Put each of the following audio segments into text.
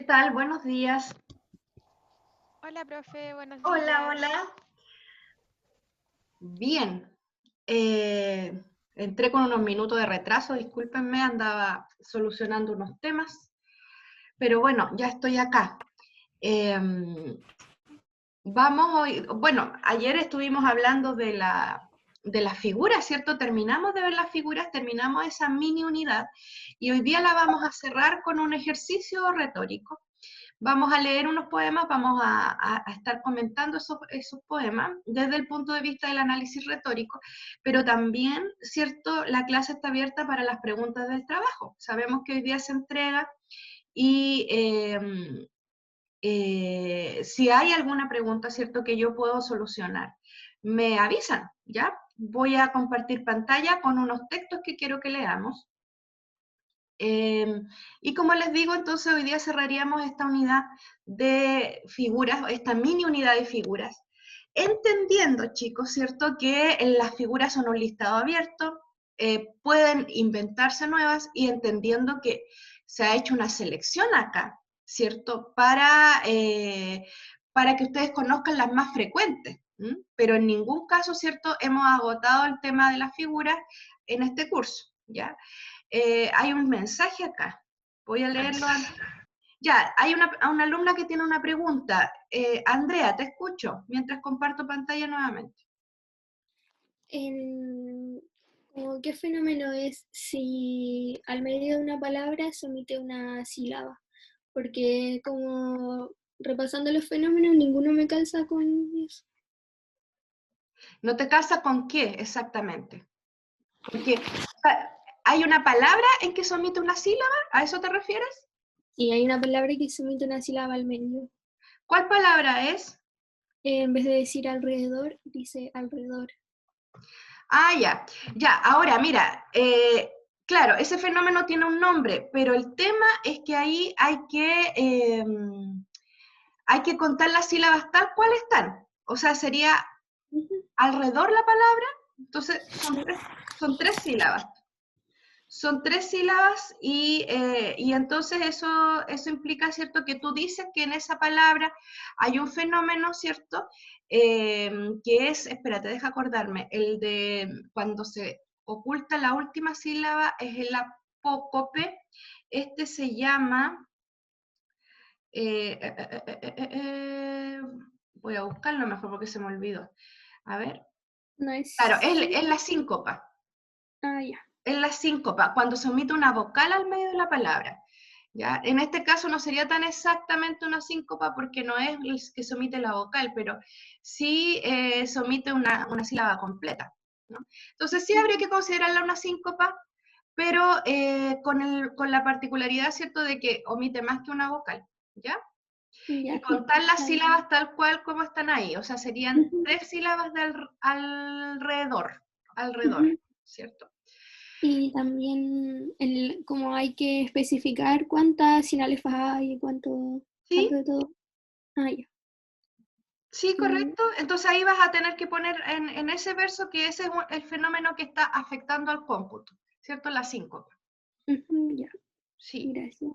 ¿Qué tal? Buenos días. Hola, profe, buenos Hola, días. hola. Bien. eh, Entré con unos minutos de retraso, discúlpenme, andaba solucionando unos temas, pero bueno, ya estoy acá. Em, Vamos hoy, bueno, ayer estuvimos hablando de las figuras, ¿cierto? Terminamos de ver las figuras, terminamos esa mini unidad y hoy día la vamos a cerrar con un ejercicio retórico. Vamos a leer unos poemas, vamos a estar comentando esos poemas desde el punto de vista del análisis retórico, pero también, ¿cierto? La clase está abierta para las preguntas del trabajo. Sabemos que hoy día se entrega y si hay alguna pregunta, ¿cierto? Que yo puedo solucionar, me avisan, ¿ya? Voy a compartir pantalla con unos textos que quiero que leamos. Y como les digo, entonces hoy día cerraríamos esta unidad de figuras, esta mini unidad de figuras, entendiendo, chicos, ¿cierto? Que las figuras son un listado abierto, pueden inventarse nuevas y entendiendo que se ha hecho una selección acá, ¿cierto? Para que ustedes conozcan las más frecuentes, ¿m? Pero en ningún caso, ¿cierto? Hemos agotado el tema de las figuras en este curso, ¿ya? Hay un mensaje acá. Voy a leerlo. Ya, hay una alumna que tiene una pregunta. Andrea, te escucho mientras comparto pantalla nuevamente. En, como qué fenómeno es si al medio de una palabra se omite una sílaba, porque como repasando los fenómenos ninguno me calza con eso. ¿No te casa con qué exactamente? Porque hay una palabra en que se omite una sílaba, ¿a eso te refieres? Y hay una palabra que se omite una sílaba al medio. ¿Cuál palabra es? En vez de decir alrededor, dice alrededor. Ah, ya. Ya, ahora mira, claro, ese fenómeno tiene un nombre, pero el tema es que ahí hay que contar las sílabas tal cual están. O sea, sería Ujú. alrededor la palabra, entonces son tres sílabas. Son tres sílabas y entonces eso implica, ¿cierto? Que tú dices que en esa palabra hay un fenómeno, ¿cierto? Que es, espérate, deja acordarme, el de cuando se oculta la última sílaba es el apócope. Este se llama, eh, eh, eh, eh, eh, eh, voy a buscarlo mejor porque se me olvidó. A ver, No claro, es es la sílaba. síncopa. Ah, ya. Es la síncopa, cuando se omite una vocal al medio de la palabra. ¿Ya? En este caso no sería tan exactamente una síncopa porque no es que se omite la vocal, pero sí se omite una sílaba completa, ¿no? Entonces sí habría Ujú. que considerarla una síncopa, pero con la particularidad, ¿cierto?, de que omite más que una vocal, ¿ya? Y Ya, contar las está bien. sílabas tal cual como están ahí, o sea, serían Ujú, tres sílabas de alrededor, ujú. ¿cierto? Y también como hay que especificar cuántas sinalefas hay, cuánto Sí, de todo. Ah, ya. sí, Mm, correcto. Entonces ahí vas a tener que poner en ese verso que ese es el fenómeno que está afectando al cómputo, ¿cierto? La síncopa. ujú, ya, Sí. gracias.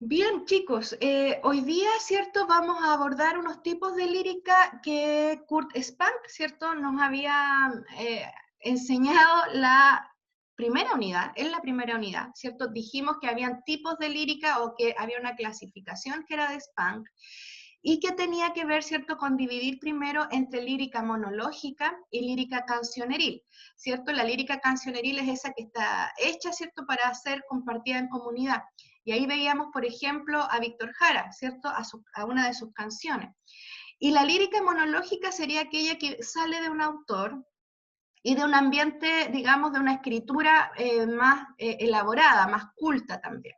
Bien, chicos, hoy día, ¿cierto? Vamos a abordar unos tipos de lírica que Kurt Spank, ¿cierto? Nos había enseñado en la primera unidad, ¿cierto? Dijimos que habían tipos de lírica o que había una clasificación que era de Spank y que tenía que ver, ¿cierto?, con dividir primero entre lírica monológica y lírica cancioneril, ¿cierto? La lírica cancioneril es esa que está hecha, ¿cierto?, para ser compartida en comunidad. Y ahí veíamos, por ejemplo, a Víctor Jara, ¿cierto?, a una de sus canciones. Y la lírica monológica sería aquella que sale de un autor y de un ambiente, digamos, de una escritura más elaborada, más culta también,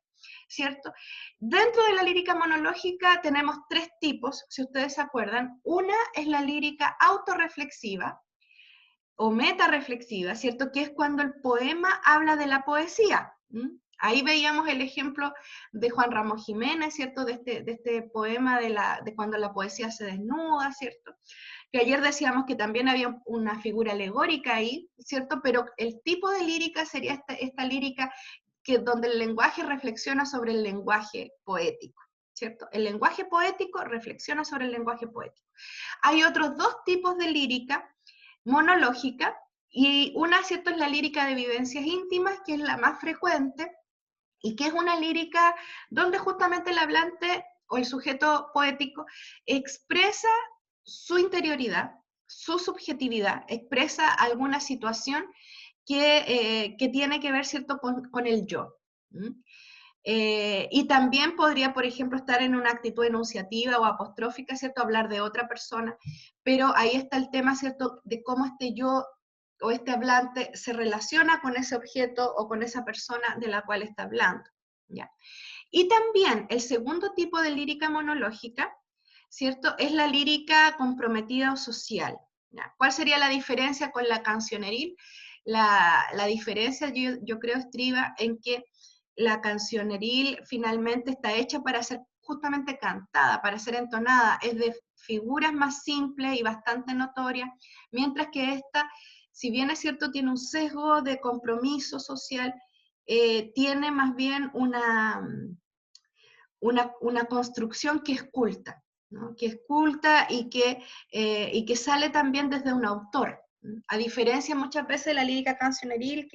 ¿cierto? Dentro de la lírica monológica tenemos tres tipos, si ustedes se acuerdan. Una es la lírica autorreflexiva o metarreflexiva, ¿cierto? Que es cuando el poema habla de la poesía. Ahí veíamos el ejemplo de Juan Ramón Jiménez, ¿cierto? De este poema de cuando la poesía se desnuda, ¿cierto? Que ayer decíamos que también había una figura alegórica ahí, ¿cierto? Pero el tipo de lírica sería esta lírica donde el lenguaje reflexiona sobre el lenguaje poético, ¿cierto? El lenguaje poético reflexiona sobre el lenguaje poético. Hay otros dos tipos de lírica monológica, y una, ¿cierto?, es la lírica de vivencias íntimas, que es la más frecuente, y que es una lírica donde justamente el hablante o el sujeto poético expresa su interioridad, su subjetividad, expresa alguna situación que tiene que ver, ¿cierto?, con el yo. Y también podría, por ejemplo, estar en una actitud enunciativa o apostrófica, ¿cierto?, hablar de otra persona, pero ahí está el tema, ¿cierto?, de cómo este yo o este hablante se relaciona con ese objeto o con esa persona de la cual está hablando, ¿ya? Y también el segundo tipo de lírica monológica, ¿cierto?, es la lírica comprometida o social, ¿ya? ¿Cuál sería la diferencia con la cancioneril? La diferencia, yo creo, estriba en que la cancioneril finalmente está hecha para ser justamente cantada, para ser entonada, es de figuras más simples y bastante notorias, mientras que esta, si bien es cierto, tiene un sesgo de compromiso social, tiene más bien una construcción que es culta, ¿no? Que es culta y que sale también desde un autor. A diferencia muchas veces de la lírica cancioneril,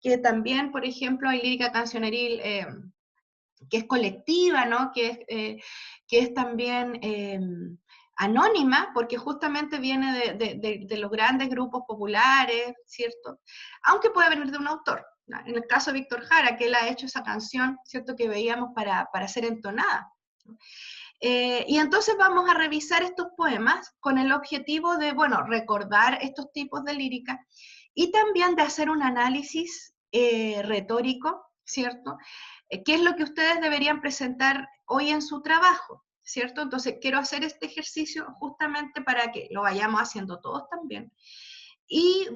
que también, por ejemplo, hay lírica cancioneril que es colectiva, ¿no? Que es también anónima, porque justamente viene de los grandes grupos populares, ¿cierto? Aunque puede venir de un autor. ¿No? En el caso de Víctor Jara, que él ha hecho esa canción, ¿cierto?, que veíamos para ser entonada. Y entonces vamos a revisar estos poemas con el objetivo de, bueno, recordar estos tipos de lírica y también de hacer un análisis retórico, ¿cierto? ¿Qué es lo que ustedes deberían presentar hoy en su trabajo? ¿Cierto? Entonces quiero hacer este ejercicio justamente para que lo vayamos haciendo todos también. Y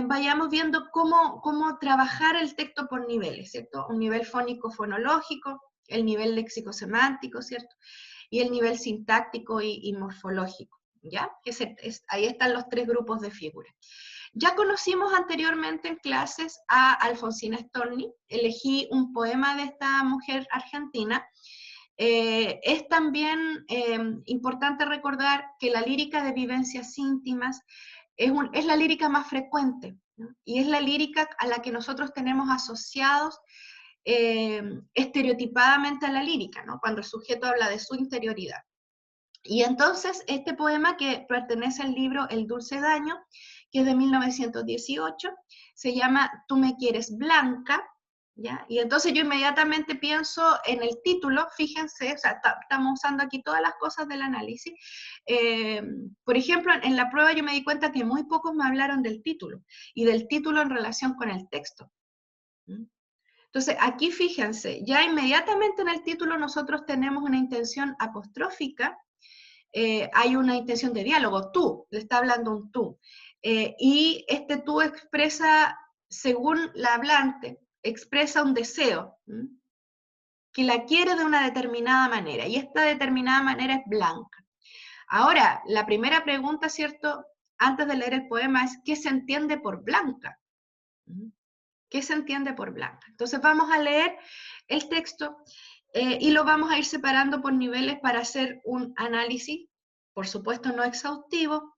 vayamos viendo cómo trabajar el texto por niveles, ¿cierto? Un nivel fónico-fonológico, el nivel léxico-semántico, ¿cierto? Y el nivel sintáctico y morfológico, ¿ya? Ahí están los tres grupos de figuras. Ya conocimos anteriormente en clases a Alfonsina Storni, elegí un poema de esta mujer argentina. Es también importante recordar que la lírica de vivencias íntimas es la lírica más frecuente, ¿no? Y es la lírica a la que nosotros tenemos asociados estereotipadamente a la lírica, ¿no? Cuando el sujeto habla de su interioridad. Y entonces este poema, que pertenece al libro El dulce daño, que es de 1918, se llama Tú me quieres blanca, ¿ya? Y entonces yo inmediatamente pienso en el título, fíjense, o sea, estamos usando aquí todas las cosas del análisis. Por ejemplo, en la prueba yo me di cuenta que muy pocos me hablaron del título, y del título en relación con el texto. Entonces, aquí fíjense, ya inmediatamente en el título nosotros tenemos una intención apostrófica, hay una intención de diálogo, tú, le está hablando un tú. Y este tú expresa, según la hablante, expresa un deseo, que la quiere de una determinada manera, y esta determinada manera es blanca. Ahora, la primera pregunta, ¿cierto?, antes de leer el poema es, ¿qué se entiende por blanca? ¿Qué se entiende por blanca? Entonces vamos a leer el texto y lo vamos a ir separando por niveles para hacer un análisis, por supuesto no exhaustivo,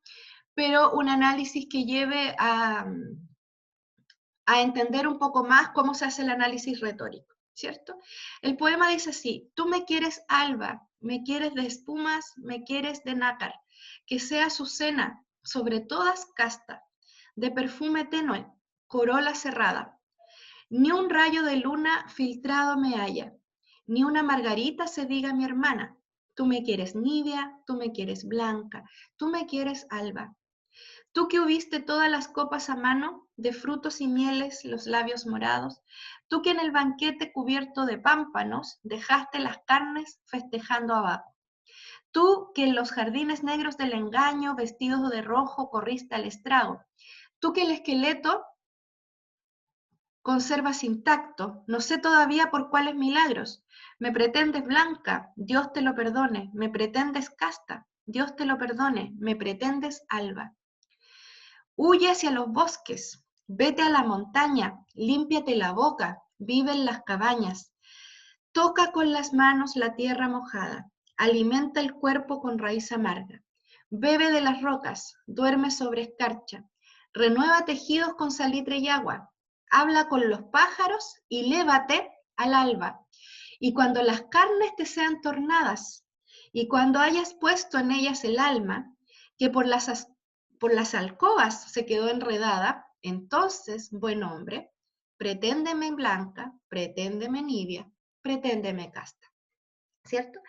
pero un análisis que lleve a entender un poco más cómo se hace el análisis retórico, ¿cierto? El poema dice así: tú me quieres alba, me quieres de espumas, me quieres de nácar, que sea azucena, sobre todas casta, de perfume tenue, corola cerrada. Ni un rayo de luna filtrado me halla, ni una margarita se diga mi hermana. Tú me quieres nibia, tú me quieres blanca, tú me quieres alba. Tú que hubiste todas las copas a mano, de frutos y mieles los labios morados, tú que en el banquete cubierto de pámpanos dejaste las carnes festejando abajo. Tú que en los jardines negros del engaño, vestidos de rojo, corriste al estrago. Tú que el esqueleto conservas intacto, no sé todavía por cuáles milagros. Me pretendes blanca, Dios te lo perdone. Me pretendes casta, Dios te lo perdone. Me pretendes alba. Huye hacia los bosques, vete a la montaña, límpiate la boca, vive en las cabañas, toca con las manos la tierra mojada, alimenta el cuerpo con raíz amarga, bebe de las rocas, duerme sobre escarcha, renueva tejidos con salitre y agua, habla con los pájaros y lévate al alba. Y cuando las carnes te sean tornadas, y cuando hayas puesto en ellas el alma, que por las alcobas se quedó enredada, entonces, buen hombre, preténdeme blanca, preténdeme nibia, preténdeme casta. ¿Cierto?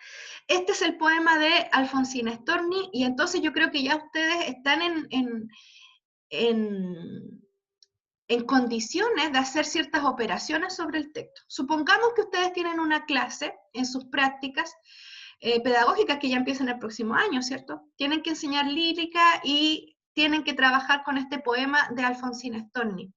Este es el poema de Alfonsina Storni, y entonces yo creo que ya ustedes están en condiciones de hacer ciertas operaciones sobre el texto. Supongamos que ustedes tienen una clase en sus prácticas pedagógicas que ya empiezan el próximo año, ¿cierto? Tienen que enseñar lírica y tienen que trabajar con este poema de Alfonsina Storni.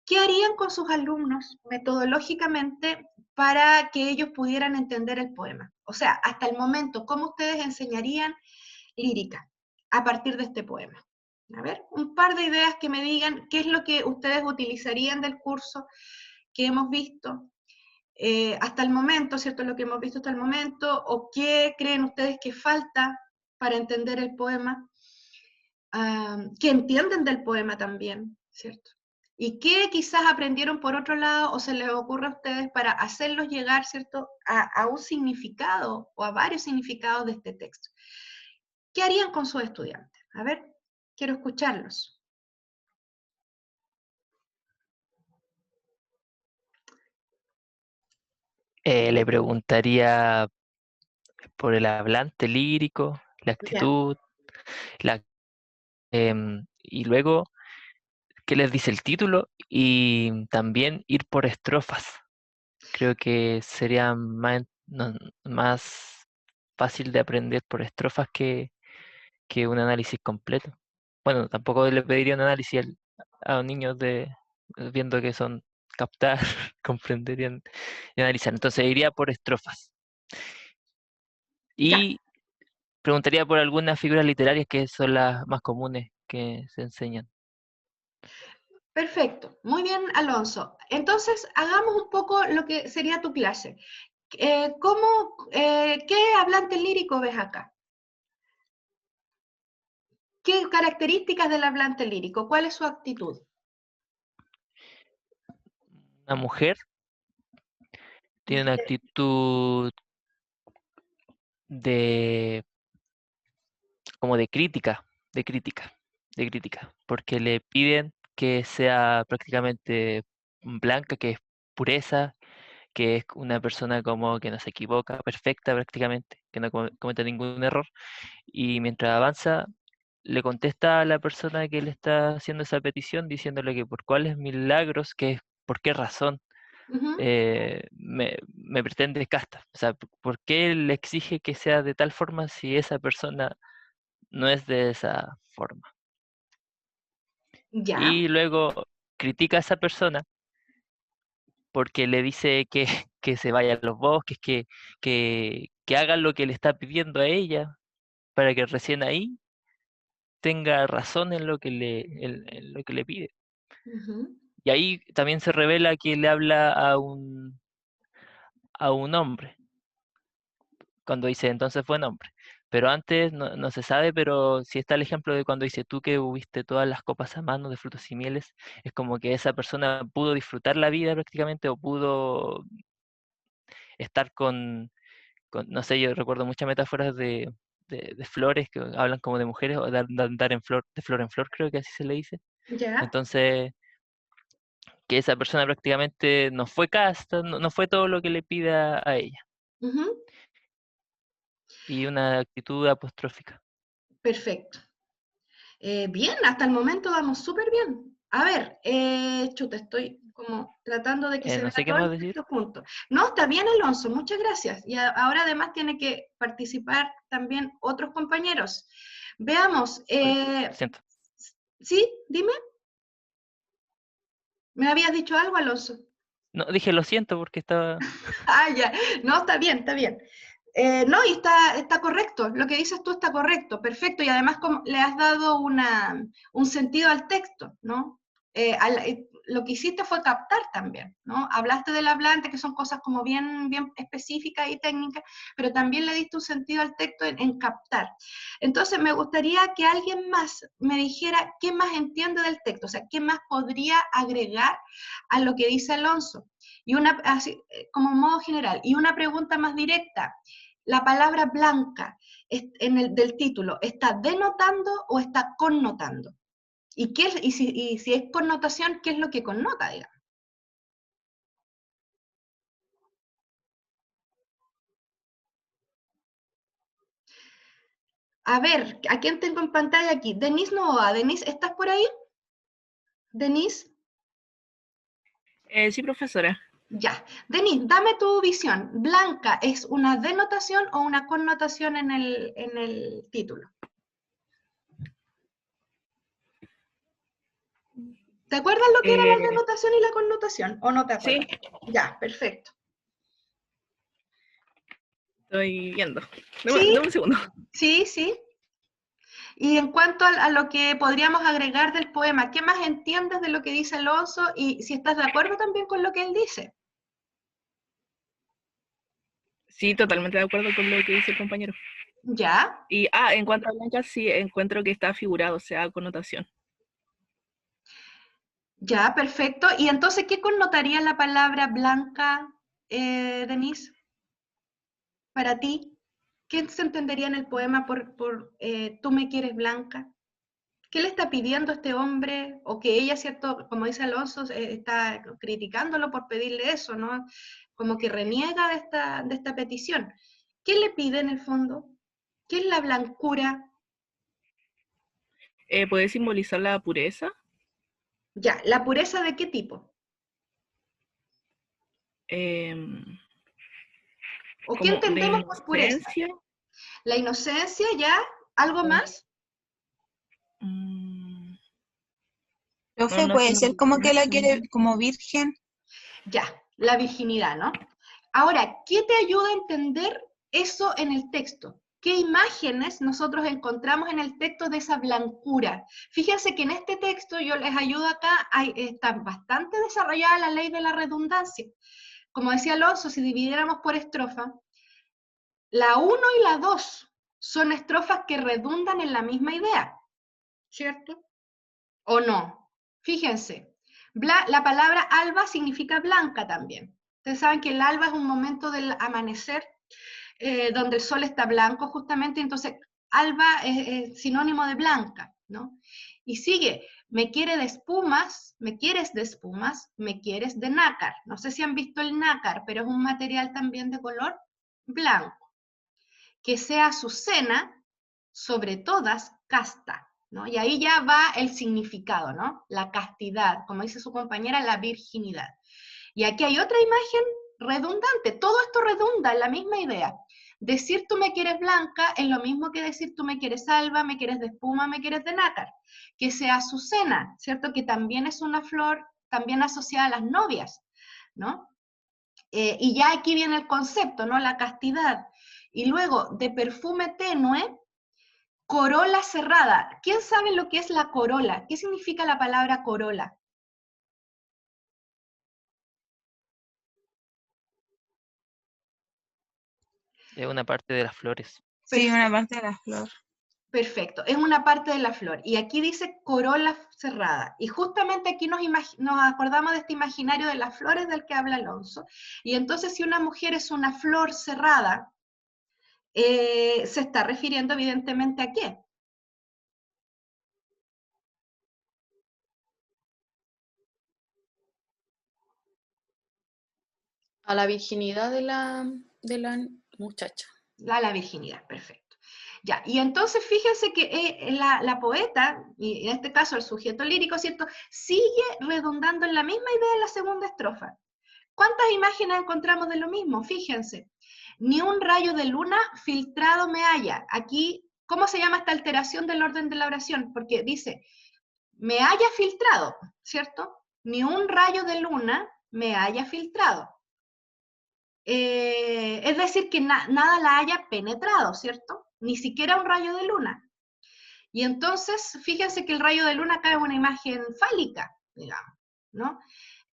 ¿Qué harían con sus alumnos metodológicamente para que ellos pudieran entender el poema? O sea, hasta el momento, ¿cómo ustedes enseñarían lírica a partir de este poema? A ver, un par de ideas que me digan qué es lo que ustedes utilizarían del curso que hemos visto hasta el momento, ¿cierto? Lo que hemos visto hasta el momento, o qué creen ustedes que falta para entender el poema, qué entienden del poema también, ¿cierto? Y qué quizás aprendieron por otro lado o se les ocurre a ustedes para hacerlos llegar, ¿cierto?, a un significado o a varios significados de este texto. ¿Qué harían con sus estudiantes? A ver, quiero escucharlos. Le preguntaría por el hablante lírico, la Ya. actitud, y luego qué les dice el título y también ir por estrofas. Creo que sería más fácil de aprender por estrofas que un análisis completo. Bueno, tampoco le pediría un análisis a los niños viendo que son captar, comprender y analizar. Entonces iría por estrofas. Ya. Y preguntaría por algunas figuras literarias que son las más comunes que se enseñan. Perfecto. Muy bien, Alonso. Entonces, hagamos un poco lo que sería tu clase. ¿Qué hablante lírico ves acá? ¿Qué características del hablante lírico? ¿Cuál es su actitud? Una mujer tiene una actitud de como de crítica, porque le piden que sea prácticamente blanca, que es pureza, que es una persona como que no se equivoca, perfecta prácticamente, que no comete ningún error, y mientras avanza le contesta a la persona que le está haciendo esa petición diciéndole que por cuáles milagros, por qué razón Ujú. me pretende casta. O sea, ¿por qué le exige que sea de tal forma si esa persona no es de esa forma? Ya. Y luego critica a esa persona porque le dice que, que se vaya a los bosques, que hagan lo que le está pidiendo a ella, para que recién ahí tenga razón en lo que en lo que le pide. Ujú. Y ahí también se revela que le habla a un hombre, cuando dice entonces buen hombre. Pero antes no se sabe, pero si está el ejemplo de cuando dice tú que hubiste todas las copas a mano de frutos y mieles, es como que esa persona pudo disfrutar la vida prácticamente o pudo estar no sé, yo recuerdo muchas metáforas de flores que hablan como de mujeres o de andar de flor en flor, creo que así se le dice. Ya. Entonces, que esa persona prácticamente no fue casta, no fue todo lo que le pida a ella. Ujú. Y una actitud apostrófica. Perfecto. Bien, hasta el momento vamos súper bien. A ver, chuta, estoy como tratando de que se No vea sé qué todo más el decir. texto junto. No, está bien, Alonso, muchas gracias. Y ahora además tiene que participar también otros compañeros. Veamos, Lo siento. ¿sí? Dime. ¿Me habías dicho algo, Alonso? No, dije lo siento porque estaba... Ah, ya. No, está bien, está bien. No, y está correcto. Lo que dices tú está correcto, perfecto. Y además como le has dado un sentido al texto, ¿no? lo que hiciste fue captar también, ¿no? Hablaste del hablante, que son cosas como bien, bien específicas y técnicas, pero también le diste un sentido al texto en captar. Entonces, me gustaría que alguien más me dijera qué más entiende del texto, o sea, qué más podría agregar a lo que dice Alonso. Y una, así, como modo general, y una pregunta más directa. La palabra blanca del título, ¿está denotando o está connotando? Y si es connotación, ¿qué es lo que connota, digamos? A ver, ¿a quién tengo en pantalla aquí? Denise Novoa. Denise, ¿estás por ahí? Denise. Sí, profesora. Ya. Denise, dame tu visión. ¿Blanca es una denotación o una connotación en el título? ¿Te acuerdas lo que era la denotación y la connotación? ¿O no te acuerdas? Sí. Ya, perfecto. Estoy viendo. ¿Sí? Dame un segundo. Sí, sí. Y en cuanto a lo que podríamos agregar del poema, ¿qué más entiendes de lo que dice Alonso? Y si estás de acuerdo también con lo que él dice. Sí, totalmente de acuerdo con lo que dice el compañero. ¿Ya? Y, en cuanto a blanca, sí, encuentro que está figurado, o sea, connotación. Ya, perfecto. Y entonces, ¿qué connotaría la palabra blanca, Denise? Para ti, ¿qué se entendería en el poema por tú me quieres blanca? ¿Qué le está pidiendo este hombre? O que ella, ¿cierto? Como dice Alonso, está criticándolo por pedirle eso, ¿no? Como que reniega de esta petición. ¿Qué le pide en el fondo? ¿Qué es la blancura? ¿Puede simbolizar la pureza? Ya, ¿la pureza de qué tipo? ¿O qué Como de entendemos por pureza? inocencia. ¿La inocencia ya? ¿Algo más? Mm, Profe, no puede se me ser como que la ocurre. quiere como virgen. Ya, la virginidad, ¿no? Ahora, ¿qué te ayuda a entender eso en el texto? ¿Qué imágenes nosotros encontramos en el texto de esa blancura? Fíjense que en este texto, yo les ayudo acá, está bastante desarrollada la ley de la redundancia. Como decía Alonso, si dividiéramos por estrofa, la 1 y la 2 son estrofas que redundan en la misma idea, ¿cierto? ¿O no? Fíjense, la palabra alba significa blanca también. Ustedes saben que el alba es un momento del amanecer, donde el sol está blanco justamente, entonces alba es sinónimo de blanca, ¿no? Y sigue, me quiere de espumas, me quieres de espumas, me quieres de nácar. No sé si han visto el nácar, pero es un material también de color blanco. Que sea Azucena, sobre todas, casta, ¿no? Y ahí ya va el significado, ¿no? La castidad, como dice su compañera, la virginidad. Y aquí hay otra imagen redundante, todo esto redunda en la misma idea. Decir tú me quieres blanca es lo mismo que decir tú me quieres alba, me quieres de espuma, me quieres de nácar. Que sea Azucena, ¿cierto? Que también es una flor, también asociada a las novias, ¿no? Y ya aquí viene el concepto, ¿no? La castidad. Y luego, de perfume tenue, corola cerrada. ¿Quién sabe lo que es la corola? ¿Qué significa la palabra corola? Es una parte de las flores. Sí, una parte de la flor. Perfecto, es una parte de la flor. Y aquí dice corola cerrada. Y justamente aquí nos acordamos de este imaginario de las flores del que habla Alonso. Y entonces, si una mujer es una flor cerrada, se está refiriendo evidentemente a qué. A la virginidad de la muchacha. La virginidad, perfecto. Ya, y entonces fíjense que la poeta, y en este caso el sujeto lírico, ¿cierto?, sigue redundando en la misma idea en la segunda estrofa. ¿Cuántas imágenes encontramos de lo mismo? Fíjense, ni un rayo de luna filtrado me haya. Aquí, ¿cómo se llama esta alteración del orden de la oración? Porque dice, me haya filtrado, ¿cierto? Ni un rayo de luna me haya filtrado. Es decir, que nada la haya penetrado, ¿cierto? Ni siquiera un rayo de luna. Y entonces, fíjense que el rayo de luna acá es una imagen fálica, digamos, ¿no?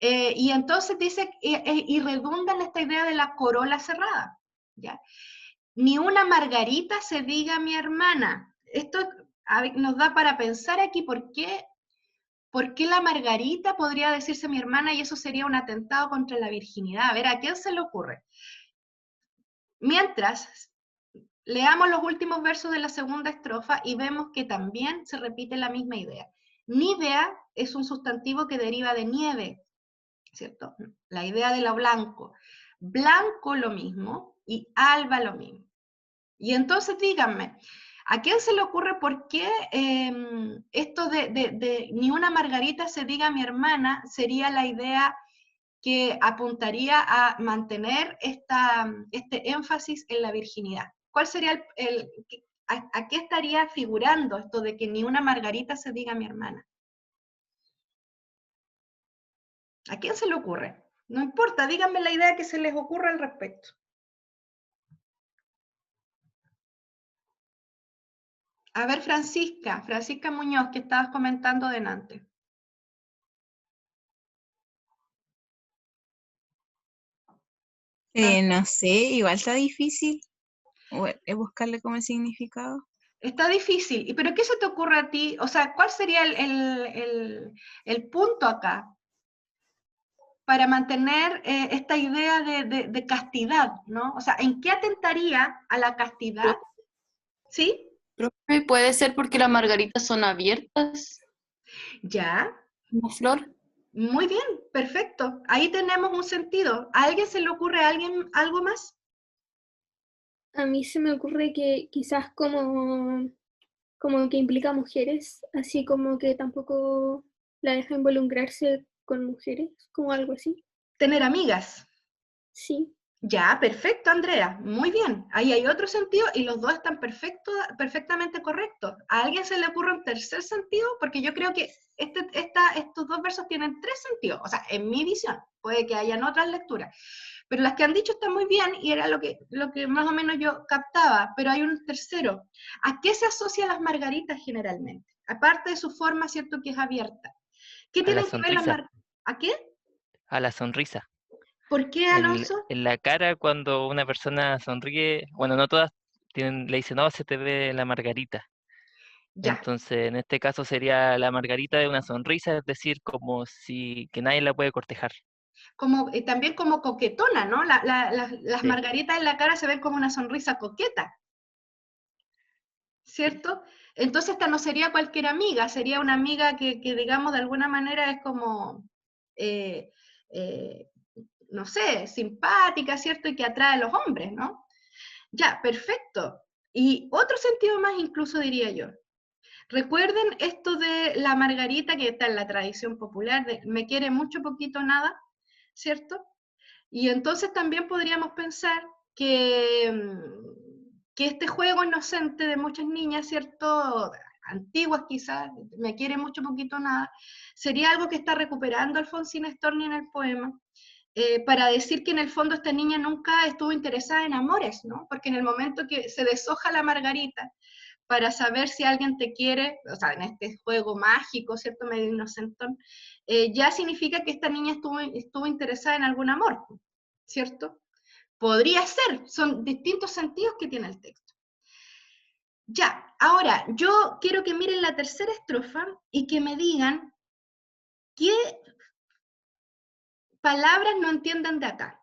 Y entonces dice, y redunda en esta idea de la corola cerrada, ¿ya? Ni una margarita se diga mi hermana. Esto nos da para pensar aquí por qué la margarita podría decirse mi hermana y eso sería un atentado contra la virginidad. A ver, ¿a quién se le ocurre? Mientras, leamos los últimos versos de la segunda estrofa y vemos que también se repite la misma idea. Nívea es un sustantivo que deriva de nieve, ¿cierto? La idea de lo blanco. Blanco lo mismo y alba lo mismo. Y entonces díganme, ¿a quién se le ocurre por qué esto de ni una margarita se diga mi hermana sería la idea que apuntaría a mantener este énfasis en la virginidad? ¿Cuál sería a qué estaría figurando esto de que ni una margarita se diga mi hermana? ¿A quién se le ocurre? No importa, díganme la idea que se les ocurra al respecto. A ver, Francisca Muñoz, que estabas comentando delante. No sé, igual está difícil buscarle como el significado. Está difícil, pero ¿qué se te ocurre a ti? O sea, ¿cuál sería el punto acá para mantener esta idea de castidad, ¿no? O sea, ¿en qué atentaría a la castidad? ¿Sí? Profe, puede ser porque las margaritas son abiertas, Ya, una flor. muy bien, perfecto. Ahí tenemos un sentido. ¿A alguien se le ocurre algo más? A mí se me ocurre que quizás como que implica mujeres, así como que tampoco la deja involucrarse con mujeres, como algo así. Tener amigas. Sí, Ya, perfecto, Andrea. Muy bien. Ahí hay otro sentido y los dos están perfectamente correctos. ¿A alguien se le ocurre un tercer sentido? Porque yo creo que estos dos versos tienen tres sentidos. O sea, en mi visión. Puede que hayan otras lecturas. Pero las que han dicho están muy bien y era lo que más o menos yo captaba. Pero hay un tercero. ¿A qué se asocian las margaritas generalmente? Aparte de su forma, ¿cierto? Que es abierta. ¿Qué A la tienen que ver las sonrisa, margaritas? ¿A qué? a la sonrisa. ¿Por qué, Alonso? En la cara cuando una persona sonríe, bueno, no todas le dicen, no, se te ve la margarita. Ya. Entonces, en este caso sería la margarita de una sonrisa, es decir, como si que nadie la puede cortejar. Como, también como coquetona, ¿no? Las Sí, margaritas en la cara se ven como una sonrisa coqueta, ¿cierto? Entonces esta no sería cualquier amiga, sería una amiga que digamos, de alguna manera es como, eh, eh, no sé, simpática, ¿cierto? Y que atrae a los hombres, ¿no? Ya, perfecto. Y otro sentido más incluso diría yo. Recuerden esto de la margarita que está en la tradición popular, de me quiere mucho, poquito, nada, ¿cierto? Y entonces también podríamos pensar que este juego inocente de muchas niñas, ¿cierto? Antiguas quizás, me quiere mucho, poquito, nada, sería algo que está recuperando Alfonsina Storni en el poema, para decir que en el fondo esta niña nunca estuvo interesada en amores, ¿no? Porque en el momento que se deshoja la margarita para saber si alguien te quiere, o sea, en este juego mágico, ¿cierto? Medio inocentón, ya significa que esta niña estuvo interesada en algún amor, ¿cierto? Podría ser, son distintos sentidos que tiene el texto. Ya, ahora, yo quiero que miren la tercera estrofa y que me digan qué palabras no entienden de acá.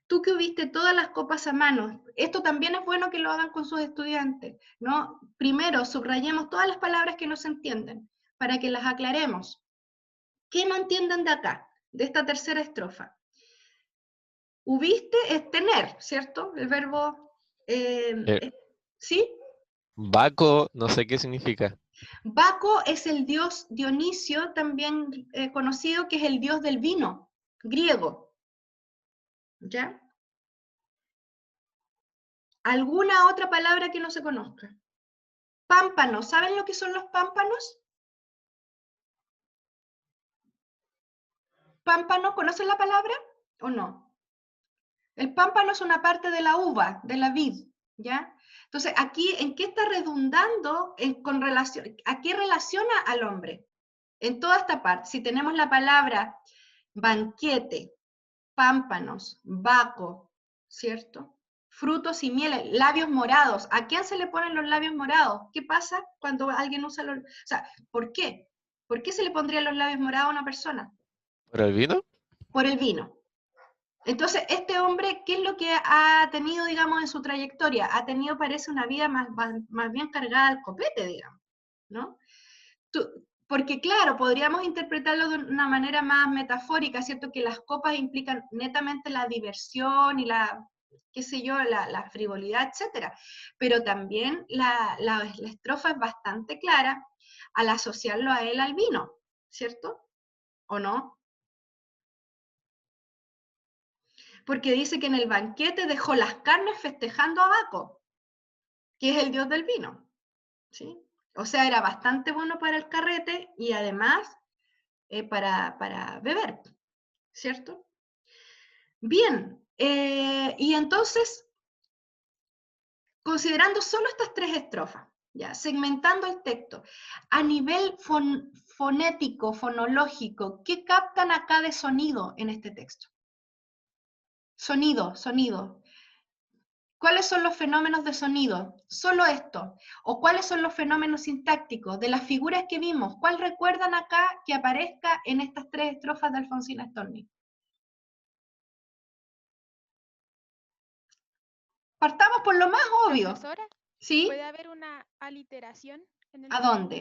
Tú que viste todas las copas a mano, esto también es bueno que lo hagan con sus estudiantes, ¿no? Primero, subrayemos todas las palabras que no se entienden, para que las aclaremos. ¿Qué no entienden de acá, de esta tercera estrofa? Ubiste es tener, ¿cierto? El verbo, ¿sí? Baco, no sé qué significa. Baco es el dios Dionisio, también conocido, que es el dios del vino, griego, ¿ya? ¿Alguna otra palabra que no se conozca? Pámpanos, ¿saben lo que son los pámpanos? ¿Pámpano, conocen la palabra o no? El pámpano es una parte de la uva, de la vid, ¿ya? Entonces, aquí, ¿en qué está redundando con relación, a qué relaciona al hombre? En toda esta parte, si tenemos la palabra banquete, pámpanos, baco, ¿cierto? Frutos y miel, labios morados. ¿A quién se le ponen los labios morados? ¿Qué pasa cuando alguien usa los... O sea, ¿por qué? ¿Por qué se le pondrían los labios morados a una persona? ¿Por el vino? Por el vino. Entonces, este hombre, ¿qué es lo que ha tenido, digamos, en su trayectoria? Ha tenido, parece, una vida más bien cargada al copete, digamos, ¿no? Porque claro, podríamos interpretarlo de una manera más metafórica, ¿cierto? Que las copas implican netamente la diversión y la, qué sé yo, la frivolidad, etcétera. Pero también la estrofa es bastante clara al asociarlo a él al vino, ¿cierto? ¿O no? Porque dice que en el banquete dejó las carnes festejando a Baco, que es el dios del vino, ¿sí? O sea, era bastante bueno para el carrete y además para beber, ¿cierto? Bien, y entonces, considerando solo estas 3 estrofas, ya, segmentando el texto, a nivel fonético, fonológico, ¿qué captan acá de sonido en este texto? Sonido, sonido. ¿Cuáles son los fenómenos de sonido? Solo esto. ¿O cuáles son los fenómenos sintácticos de las figuras que vimos? ¿Cuál recuerdan acá que aparezca en estas 3 estrofas de Alfonsina Storni? Partamos por lo más obvio. Profesora, ¿Sí? ¿puede haber una aliteración en el ¿A dónde?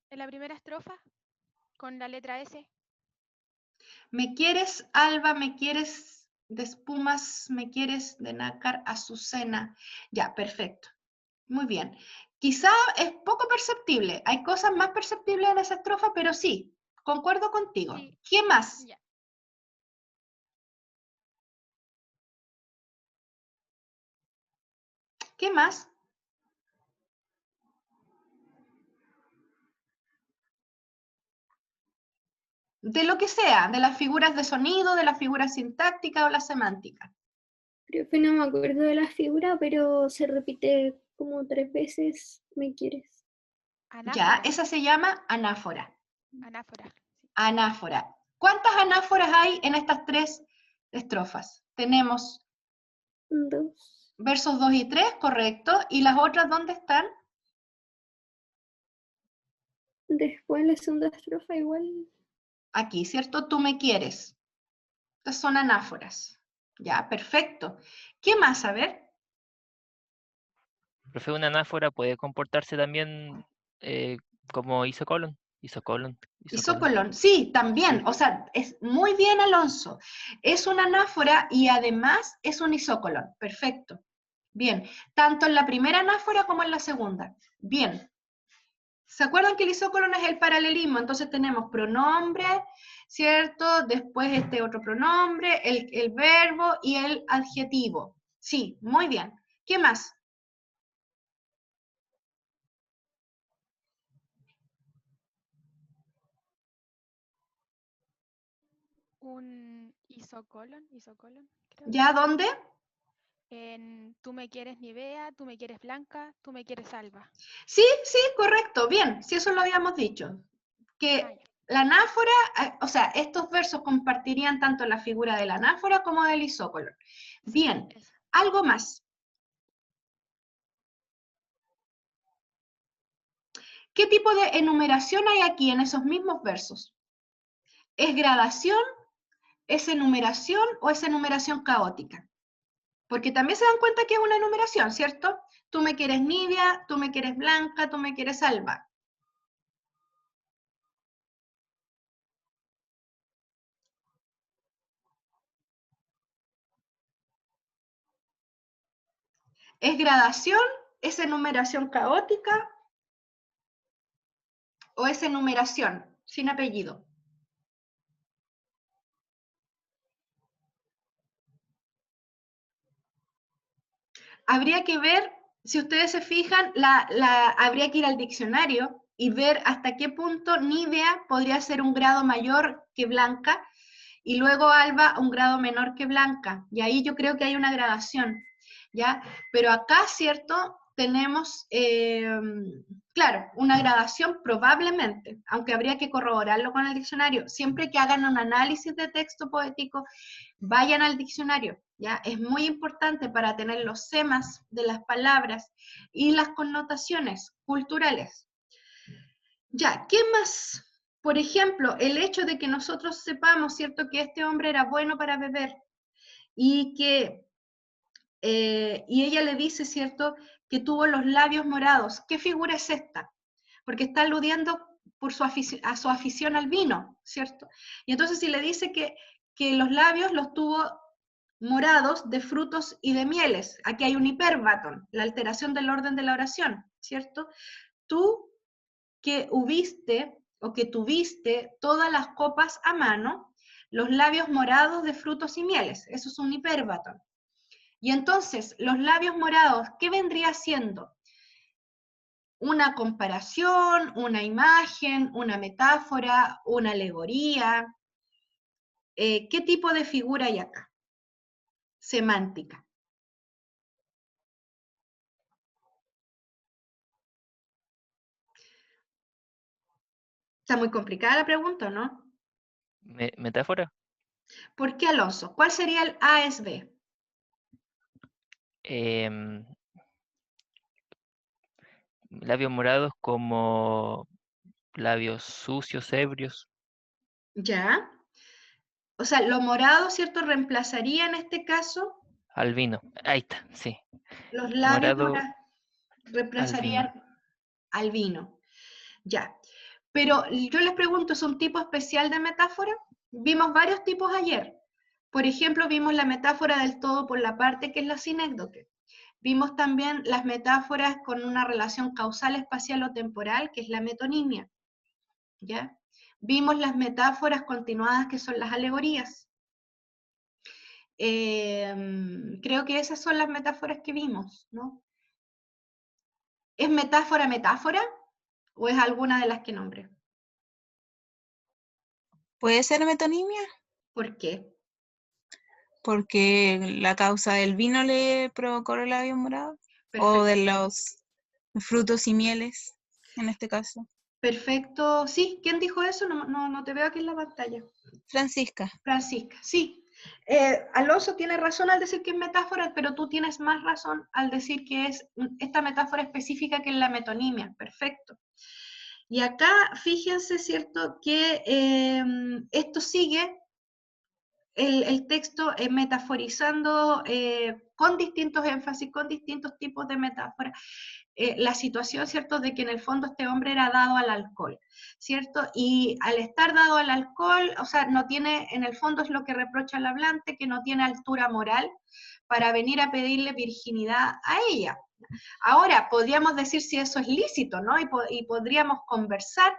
en la primera estrofa con la letra S? Me quieres, Alba, me quieres de espumas, me quieres de nácar, azucena. Ya, perfecto. Muy bien. Quizá es poco perceptible. Hay cosas más perceptibles en esa estrofa, pero sí, concuerdo contigo. Sí. ¿Qué más? Ya. ¿Qué más? De lo que sea, de las figuras de sonido, de las figuras sintácticas o la semántica. Profe, no me acuerdo de la figura, pero se repite como 3 veces, me quieres. Ya, Anáfora. esa se llama anáfora. Anáfora. Sí. Anáfora. ¿Cuántas anáforas hay en estas 3 estrofas? Tenemos 2. versos 2 y 3, correcto. ¿Y las otras dónde están? Después la segunda estrofa igual. Aquí, ¿cierto? Tú me quieres. Estas son anáforas. Ya, perfecto. ¿Qué más? A ver. Profe, una anáfora puede comportarse también como isocolon. Isocolon. Isocolon, sí, también, o sea, es muy bien, Alonso. Es una anáfora y además es un isocolon. Perfecto. Bien, tanto en la primera anáfora como en la segunda. Bien. ¿Se acuerdan que el isocolon es el paralelismo? Entonces tenemos pronombre, ¿cierto? Después este otro pronombre, el verbo y el adjetivo. Sí, muy bien. ¿Qué más? Un isocolon, creo. ¿Ya dónde? En tú me quieres Nivea, tú me quieres Blanca, tú me quieres Alba. Sí, sí, correcto, bien, sí, eso lo habíamos dicho. Que Ah, ya. la anáfora, o sea, estos versos compartirían tanto la figura de la anáfora como del isócolon. Sí, Bien, eso. algo más. ¿Qué tipo de enumeración hay aquí en esos mismos versos? ¿Es gradación, es enumeración o es enumeración caótica? Porque también se dan cuenta que es una enumeración, ¿cierto? Tú me quieres Nivea, tú me quieres Blanca, tú me quieres Alba. ¿Es gradación, es enumeración caótica o es enumeración sin apellido? Habría que ver, si ustedes se fijan, habría que ir al diccionario y ver hasta qué punto Nivea podría ser un grado mayor que Blanca y luego Alba un grado menor que Blanca. Y ahí yo creo que hay una gradación, ¿ya? Pero acá, ¿cierto? Tenemos Claro, una gradación probablemente, aunque habría que corroborarlo con el diccionario. Siempre que hagan un análisis de texto poético, vayan al diccionario, ¿ya? Es muy importante para tener los semas de las palabras y las connotaciones culturales. Ya, ¿qué más? Por ejemplo, el hecho de que nosotros sepamos, ¿cierto?, que este hombre era bueno para beber y que y ella le dice, ¿cierto?, que tuvo los labios morados. ¿Qué figura es esta? Porque está aludiendo por a su afición al vino, ¿cierto? Y entonces si le dice que los labios los tuvo morados de frutos y de mieles, aquí hay un hiperbatón, la alteración del orden de la oración, ¿cierto? Tú que hubiste o que tuviste todas las copas a mano, los labios morados de frutos y mieles, eso es un hiperbatón. Y entonces, los labios morados, ¿qué vendría siendo? Una comparación, una imagen, una metáfora, una alegoría. ¿Qué tipo de figura hay acá? Semántica. Está muy complicada la pregunta, ¿no? ¿Metáfora? ¿Por qué, Alonso? ¿Cuál sería el ASB? Em, labios morados como labios sucios, ebrios. ¿Ya? O sea, lo morado, ¿cierto? Reemplazaría en este caso Al vino. Ahí está, sí. los labios Morado morados, al vino. reemplazarían al vino. Ya. Pero yo les pregunto, ¿es un tipo especial de metáfora? Vimos varios tipos ayer. Por ejemplo, vimos la metáfora del todo por la parte, que es la sinécdoque. Vimos también las metáforas con una relación causal, espacial o temporal, que es la metonimia. ¿Ya? Vimos las metáforas continuadas, que son las alegorías. Creo que esas son las metáforas que vimos, ¿no? ¿Es metáfora metáfora o es alguna de las que nombré? ¿Puede ser metonimia? ¿Por qué? Porque la causa del vino le provocó los labios morados. O Perfecto. de los frutos y mieles, en este caso. Perfecto. Sí, ¿quién dijo eso? No te veo aquí en la pantalla. Francisca. Francisca, sí. Alonso tiene razón al decir que es metáfora, pero tú tienes más razón al decir que es esta metáfora específica que es la metonimia. Perfecto. Y acá, fíjense, ¿cierto?, que esto sigue el texto metaforizando con distintos énfasis, con distintos tipos de metáforas, la situación, ¿cierto?, de que en el fondo este hombre era dado al alcohol, ¿cierto? Y al estar dado al alcohol, o sea, no tiene, en el fondo es lo que reprocha el hablante, que no tiene altura moral para venir a pedirle virginidad a ella. Ahora, podríamos decir si eso es lícito, ¿no? Y podríamos conversar,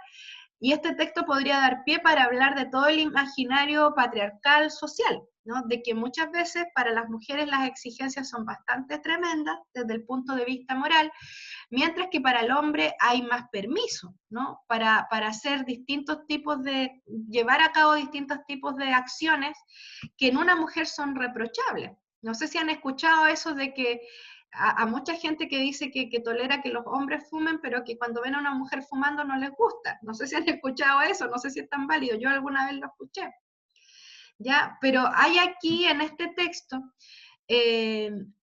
y este texto podría dar pie para hablar de todo el imaginario patriarcal social, ¿no? De que muchas veces para las mujeres las exigencias son bastante tremendas desde el punto de vista moral, mientras que para el hombre hay más permiso, ¿no? Para hacer distintos tipos de, llevar a cabo distintos tipos de acciones que en una mujer son reprochables. No sé si han escuchado eso de que a mucha gente que dice que tolera que los hombres fumen, pero que cuando ven a una mujer fumando no les gusta. No sé si han escuchado eso, no sé si es tan válido, yo alguna vez lo escuché. ¿Ya? Pero hay aquí en este texto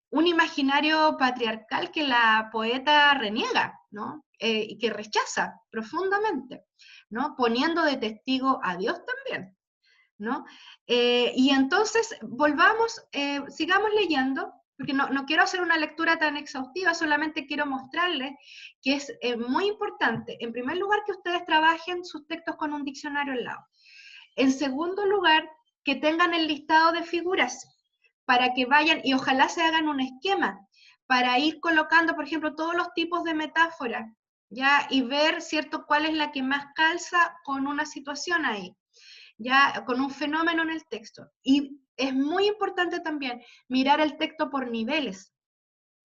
un imaginario patriarcal que la poeta reniega, ¿no? Y que rechaza profundamente, ¿no? Poniendo de testigo a Dios también, ¿no? Y entonces, volvamos, sigamos leyendo, porque no quiero hacer una lectura tan exhaustiva, solamente quiero mostrarles que es muy importante, en primer lugar, que ustedes trabajen sus textos con un diccionario al lado. En segundo lugar, que tengan el listado de figuras, para que vayan, y ojalá se hagan un esquema, para ir colocando, por ejemplo, todos los tipos de metáforas, ¿ya? Y ver, ¿cierto?, cuál es la que más calza con una situación ahí, ya, con un fenómeno en el texto. Y es muy importante también mirar el texto por niveles,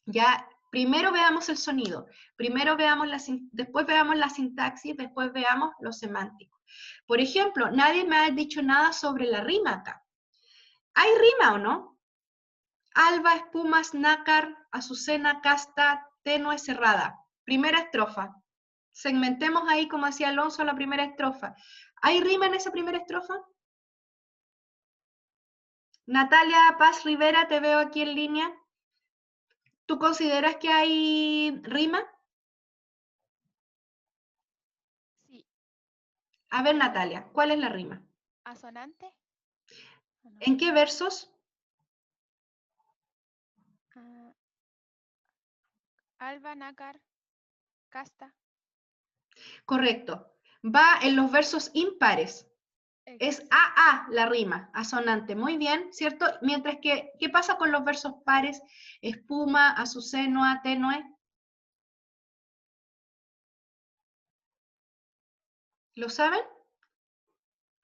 ya. Primero veamos el sonido, primero veamos después veamos la sintaxis, después veamos lo semántico. Por ejemplo, nadie me ha dicho nada sobre la rima acá. ¿Hay rima o no? Alba, espumas, nácar, azucena, casta, tenue, cerrada. Primera estrofa. Segmentemos ahí, como decía Alonso, la primera estrofa. ¿Hay rima en esa primera estrofa? Natalia Paz Rivera, te veo aquí en línea. ¿Tú consideras que hay rima? Sí. A ver, Natalia, ¿cuál es la rima? ¿Asonante? ¿O no? ¿En qué versos? Ah, Alba, Nácar, Casta. Correcto. Va en los versos impares. Es Exacto. AA la rima, asonante. Muy bien, ¿cierto? Mientras que, ¿qué pasa con los versos pares? Espuma, azucena, tenue. ¿Lo saben?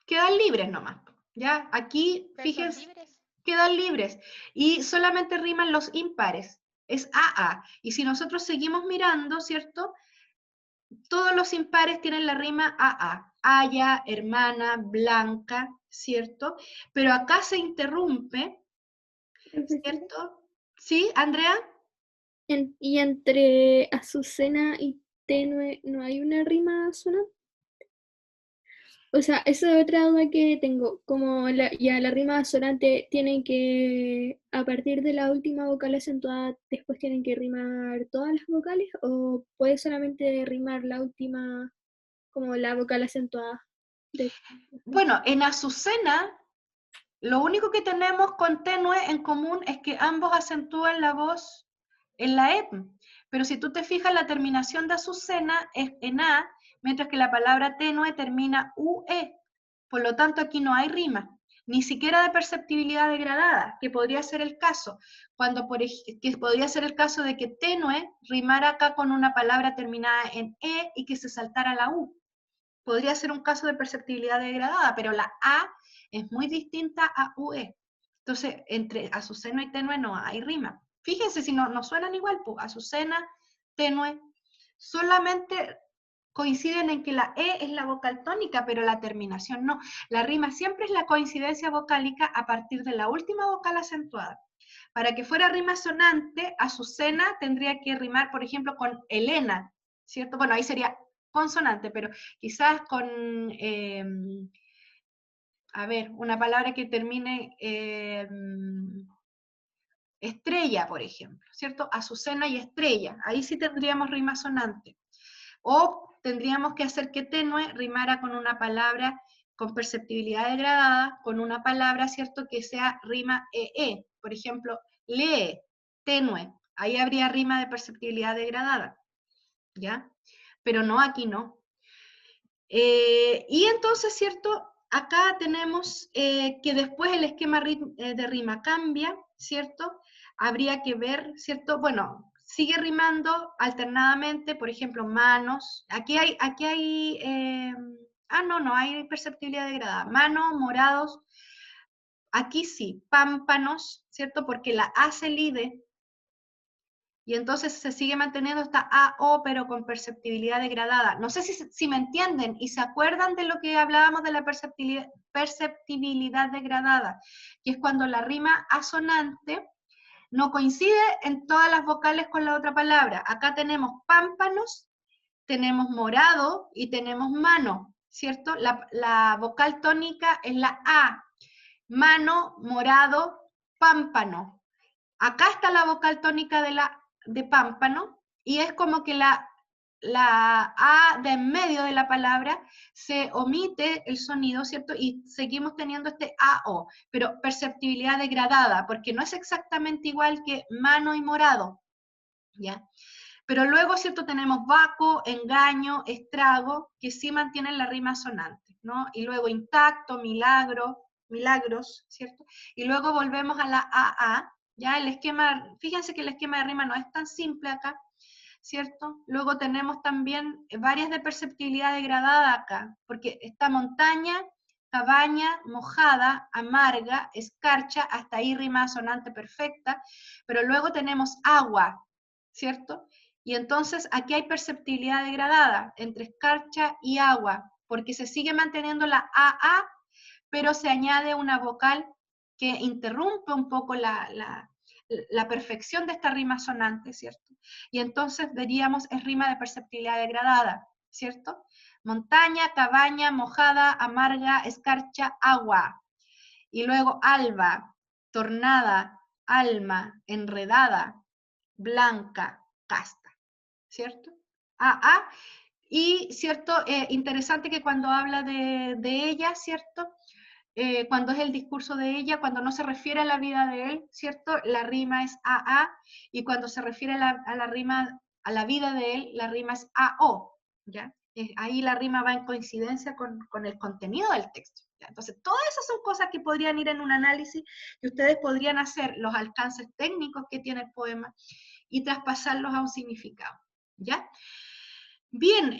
Quedan libres nomás. ¿Ya? Aquí, ¿Versos fíjense, libres? quedan libres. Y solamente riman los impares. Es AA. Y si nosotros seguimos mirando, ¿cierto? Todos los impares tienen la rima AA. Aya, hermana, blanca, ¿cierto? Pero acá se interrumpe, Profesora. ¿cierto? ¿Sí, Andrea? Y entre azucena y tenue, ¿no hay una rima sonante? O sea, esa es otra duda que tengo. Como ya la rima sonante tiene que, a partir de la última vocal acentuada, después tienen que rimar todas las vocales, o puede solamente rimar la última, como la vocal acentuada. Bueno, en azucena, lo único que tenemos con tenue en común es que ambos acentúan la voz en la E. Pero si tú te fijas, la terminación de azucena es en A, mientras que la palabra tenue termina UE. Por lo tanto, aquí no hay rima, ni siquiera de perceptibilidad degradada, que podría ser el caso, que podría ser el caso de que tenue rimara acá con una palabra terminada en E y que se saltara la U. Podría ser un caso de perceptibilidad degradada, pero la A es muy distinta a UE. Entonces, entre azucena y tenue no hay rima. Fíjense si no suenan igual, pues azucena, tenue, solamente coinciden en que la E es la vocal tónica, pero la terminación no. La rima siempre es la coincidencia vocálica a partir de la última vocal acentuada. Para que fuera rima sonante, azucena tendría que rimar, por ejemplo, con Elena, ¿cierto? Bueno, ahí sería consonante, pero quizás con, a ver, una palabra que termine estrella, por ejemplo, ¿cierto? Azucena y estrella, ahí sí tendríamos rima sonante. O tendríamos que hacer que tenue rimara con una palabra con perceptibilidad degradada, con una palabra, ¿cierto?, que sea rima EE. Por ejemplo, lee, tenue, ahí habría rima de perceptibilidad degradada, ¿ya? Pero no, aquí no. Y entonces, ¿cierto? Acá tenemos que después el esquema de rima cambia, ¿cierto? Habría que ver, ¿cierto? Bueno, sigue rimando alternadamente, por ejemplo, manos. Aquí hay no hay perceptibilidad degradada. Manos, morados. Aquí sí, pámpanos, ¿cierto? Porque la A se lide, y entonces se sigue manteniendo esta AO, pero con perceptibilidad degradada. No sé si me entienden y se acuerdan de lo que hablábamos de la perceptibilidad degradada, que es cuando la rima asonante no coincide en todas las vocales con la otra palabra. Acá tenemos pámpanos, tenemos morado y tenemos mano, ¿cierto? La vocal tónica es la A. Mano, morado, pámpano. Acá está la vocal tónica de pámpano, y es como que la A de en medio de la palabra se omite el sonido, ¿cierto? Y seguimos teniendo este AO, pero perceptibilidad degradada, porque no es exactamente igual que mano y morado, ¿ya? Pero luego, ¿cierto? Tenemos vaco, engaño, estrago, que sí mantienen la rima sonante, ¿no? Y luego intacto, milagros, ¿cierto? Y luego volvemos a la AA, ya el esquema, fíjense que el esquema de rima no es tan simple acá, ¿cierto? Luego tenemos también varias de perceptibilidad degradada acá, porque está montaña, cabaña, mojada, amarga, escarcha, hasta ahí rima sonante perfecta, pero luego tenemos agua, ¿cierto? Y entonces aquí hay perceptibilidad degradada entre escarcha y agua, porque se sigue manteniendo la AA, pero se añade una vocal que interrumpe un poco la perfección de esta rima sonante, ¿cierto? Y entonces veríamos es rima de perceptibilidad degradada. ¿cierto? Montaña, cabaña, mojada, amarga, escarcha, agua. Y luego alba, tornada, alma, enredada, blanca, casta, ¿cierto? Y, ¿cierto? Interesante que cuando habla de ella, ¿cierto? Cuando es el discurso de ella, cuando no se refiere a la vida de él, ¿cierto? La rima es AA, y cuando se refiere a la rima, a la vida de él, la rima es AO, ¿ya? Ahí la rima va en coincidencia con el contenido del texto, ¿ya? Entonces, todas esas son cosas que podrían ir en un análisis, y ustedes podrían hacer los alcances técnicos que tiene el poema, y traspasarlos a un significado, ¿ya? Bien,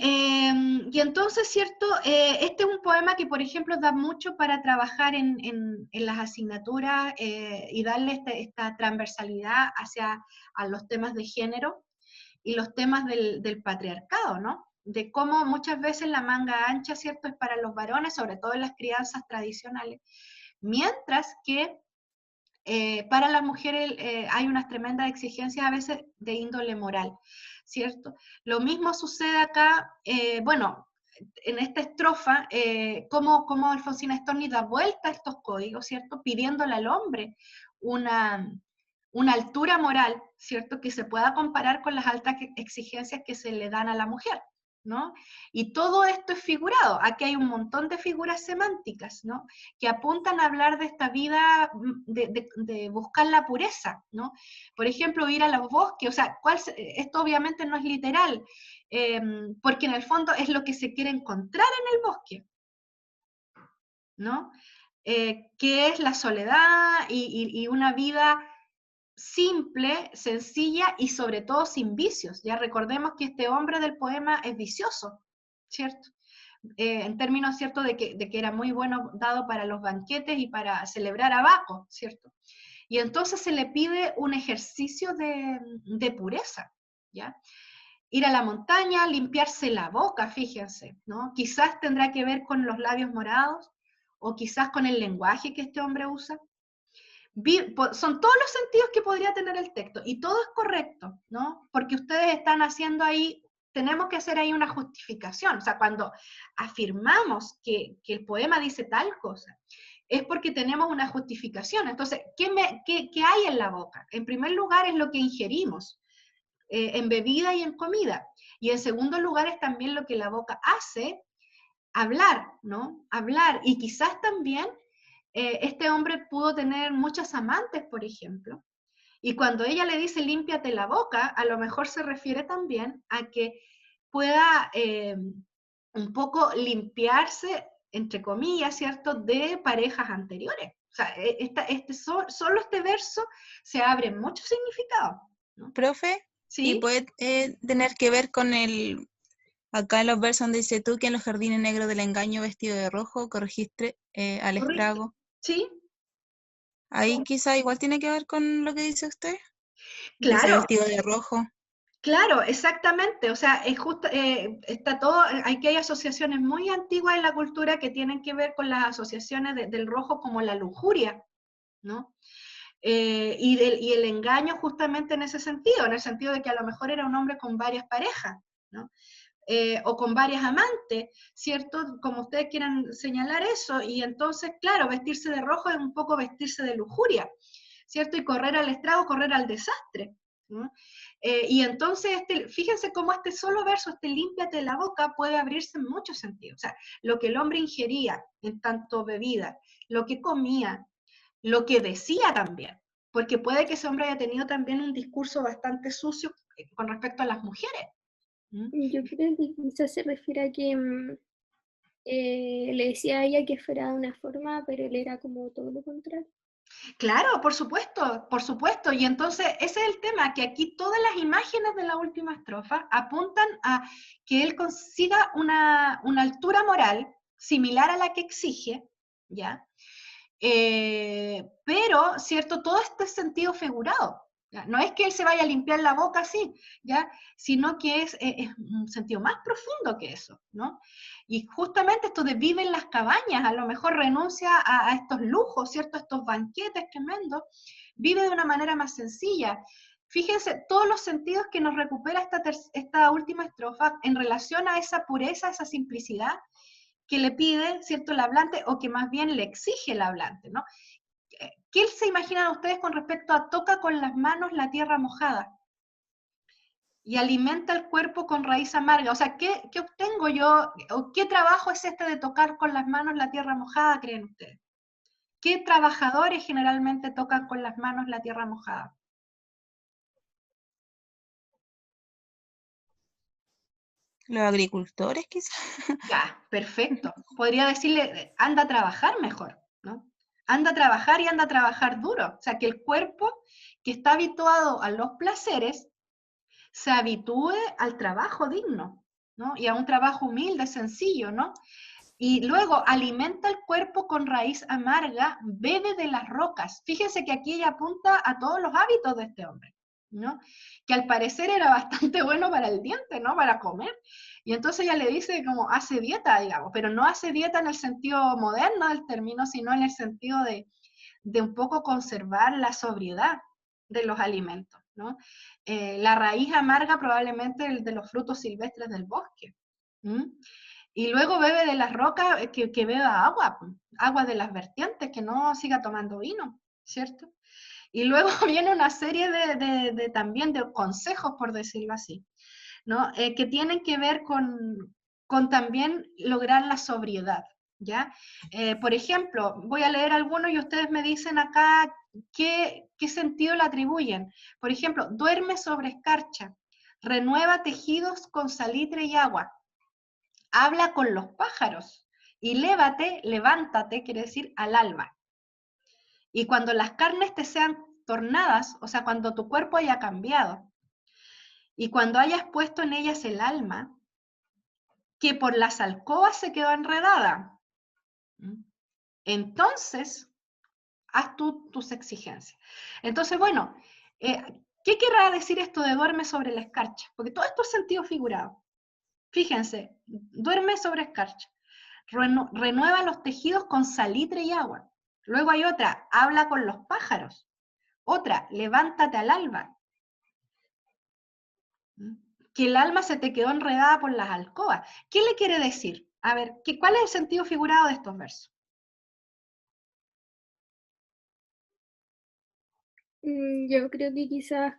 y entonces, ¿cierto? Este es un poema que, por ejemplo, da mucho para trabajar en las asignaturas y darle esta transversalidad a los temas de género y los temas del patriarcado, ¿no? De cómo muchas veces la manga ancha, ¿cierto? Es para los varones, sobre todo en las crianzas tradicionales, mientras que para las mujeres hay unas tremendas exigencias a veces de índole moral, ¿cierto? Lo mismo sucede acá, bueno, en esta estrofa, cómo Alfonsina Storni da vuelta a estos códigos, ¿cierto? Pidiéndole al hombre una altura moral, ¿cierto? Que se pueda comparar con las altas exigencias que se le dan a la mujer, ¿no? Y todo esto es figurado. Aquí hay un montón de figuras semánticas, ¿no? Que apuntan a hablar de esta vida, de buscar la pureza, ¿no? Por ejemplo, ir a los bosques, o sea, esto obviamente no es literal, porque en el fondo es lo que se quiere encontrar en el bosque, ¿no? Que es la soledad y una vida simple, sencilla y sobre todo sin vicios. Ya recordemos que este hombre del poema es vicioso, ¿cierto? En términos, ¿cierto?, de que era muy bueno dado para los banquetes y para celebrar a Baco, ¿cierto? Y entonces se le pide un ejercicio de pureza, ¿ya? Ir a la montaña, limpiarse la boca, fíjense, ¿no? Quizás tendrá que ver con los labios morados, o quizás con el lenguaje que este hombre usa. Son todos los sentidos que podría tener el texto, y todo es correcto, ¿no? Porque ustedes están haciendo ahí, tenemos que hacer ahí una justificación, o sea, cuando afirmamos que el poema dice tal cosa, es porque tenemos una justificación. Entonces, ¿qué hay en la boca? En primer lugar es lo que ingerimos, en bebida y en comida, y en segundo lugar es también lo que la boca hace, hablar, ¿no? Hablar, y quizás también este hombre pudo tener muchas amantes, por ejemplo, y cuando ella le dice límpiate la boca, a lo mejor se refiere también a que pueda un poco limpiarse, entre comillas, ¿cierto?, de parejas anteriores. O sea, solo este verso se abre muchos significados, ¿no? Profe, ¿Sí? y puede tener que ver con acá en los versos donde dice tú que en los jardines negros del engaño vestido de rojo corregiste al estrago. Sí. Ahí quizá igual tiene que ver con lo que dice usted. Claro. Dice vestido de rojo. Claro, exactamente. O sea, es justo, está todo, aquí hay asociaciones muy antiguas en la cultura que tienen que ver con las asociaciones del rojo como la lujuria, ¿no? Y el engaño justamente en ese sentido, en el sentido de que a lo mejor era un hombre con varias parejas, ¿no? O con varias amantes, ¿cierto? Como ustedes quieran señalar eso, y entonces, claro, vestirse de rojo es un poco vestirse de lujuria, ¿cierto? Y correr al estrago, correr al desastre, ¿no? Y entonces, fíjense cómo este solo verso, límpiate la boca, puede abrirse en muchos sentidos. O sea, lo que el hombre ingería en tanto bebida, lo que comía, lo que decía también, porque puede que ese hombre haya tenido también un discurso bastante sucio con respecto a las mujeres. Yo creo que quizás se refiere a que le decía a ella que fuera de una forma, pero él era como todo lo contrario. Claro, por supuesto, y entonces ese es el tema, que aquí todas las imágenes de la última estrofa apuntan a que él consiga una altura moral similar a la que exige, ¿ya? Pero, ¿cierto? Todo este sentido figurado, ¿ya? No es que él se vaya a limpiar la boca así, ¿ya? Sino que es un sentido más profundo que eso, ¿no? Y justamente esto de vive en las cabañas, a lo mejor renuncia a estos lujos, ¿cierto? Estos banquetes tremendos, vive de una manera más sencilla. Fíjense todos los sentidos que nos recupera esta última estrofa en relación a esa pureza, esa simplicidad que le pide, ¿cierto?, el hablante, o que más bien le exige el hablante, ¿no? ¿Qué se imaginan ustedes con respecto a toca con las manos la tierra mojada? Y alimenta el cuerpo con raíz amarga. O sea, ¿qué obtengo yo? ¿O qué trabajo es este de tocar con las manos la tierra mojada, creen ustedes? ¿Qué trabajadores generalmente tocan con las manos la tierra mojada? Los agricultores, quizás. Ya, perfecto. Podría decirle, anda a trabajar mejor, ¿no? Anda a trabajar y anda a trabajar duro. O sea, que el cuerpo que está habituado a los placeres se habitúe al trabajo digno, ¿no? Y a un trabajo humilde, sencillo, ¿no? Y luego alimenta el cuerpo con raíz amarga, bebe de las rocas. Fíjense que aquí ella apunta a todos los hábitos de este hombre, ¿no? Que al parecer era bastante bueno para el diente, ¿no? Para comer. Y entonces ella le dice como hace dieta, digamos, pero no hace dieta en el sentido moderno del término, sino en el sentido de un poco conservar la sobriedad de los alimentos, ¿no? La raíz amarga probablemente el de los frutos silvestres del bosque. Y luego bebe de las rocas, que beba agua, agua de las vertientes, que no siga tomando vino, ¿cierto? Y luego viene una serie también de consejos, por decirlo así, ¿no? Que tienen que ver con también lograr la sobriedad, ¿ya? Por ejemplo, voy a leer algunos y ustedes me dicen acá qué sentido le atribuyen. Por ejemplo, duerme sobre escarcha, renueva tejidos con salitre y agua, habla con los pájaros, y levántate, quiere decir al alba. Y cuando las carnes te sean tornadas, o sea, cuando tu cuerpo haya cambiado, y cuando hayas puesto en ellas el alma, que por las alcobas se quedó enredada, entonces haz tú tus exigencias. Entonces, bueno, ¿qué querrá decir esto de duerme sobre la escarcha? Porque todo esto es sentido figurado. Fíjense, duerme sobre escarcha, renueva los tejidos con salitre y agua. Luego hay otra, habla con los pájaros. Otra, levántate al alba. Que el alma se te quedó enredada por las alcobas. ¿Qué le quiere decir? A ver, ¿cuál es el sentido figurado de estos versos? Yo creo que quizás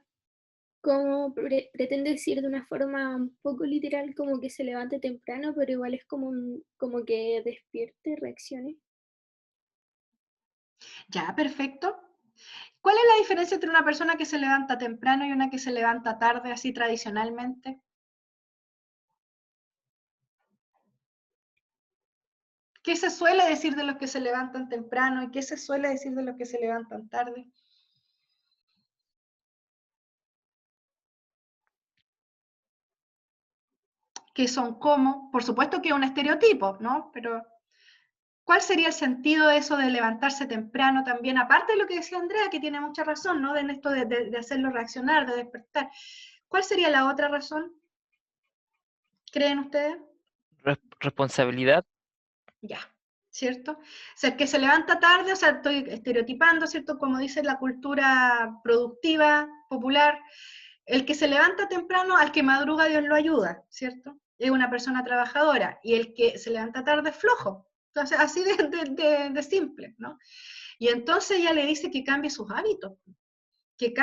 como pretende decir de una forma un poco literal como que se levante temprano, pero igual es como que despierte, reaccione. Ya, perfecto. ¿Cuál es la diferencia entre una persona que se levanta temprano y una que se levanta tarde, así tradicionalmente? ¿Qué se suele decir de los que se levantan temprano y qué se suele decir de los que se levantan tarde? Que son como, por supuesto que es un estereotipo, ¿no? Pero ¿cuál sería el sentido de eso de levantarse temprano también? Aparte de lo que decía Andrea, que tiene mucha razón, ¿no? En esto de hacerlo reaccionar, de despertar. ¿Cuál sería la otra razón? ¿Creen ustedes? Responsabilidad. Ya, ¿cierto? O sea, el que se levanta tarde, o sea, estoy estereotipando, ¿cierto? Como dice la cultura productiva, popular, el que se levanta temprano, al que madruga Dios lo ayuda, ¿cierto? Es una persona trabajadora, y el que se levanta tarde es flojo. Entonces, así de simple, ¿no? Y entonces ella le dice que cambie sus hábitos, y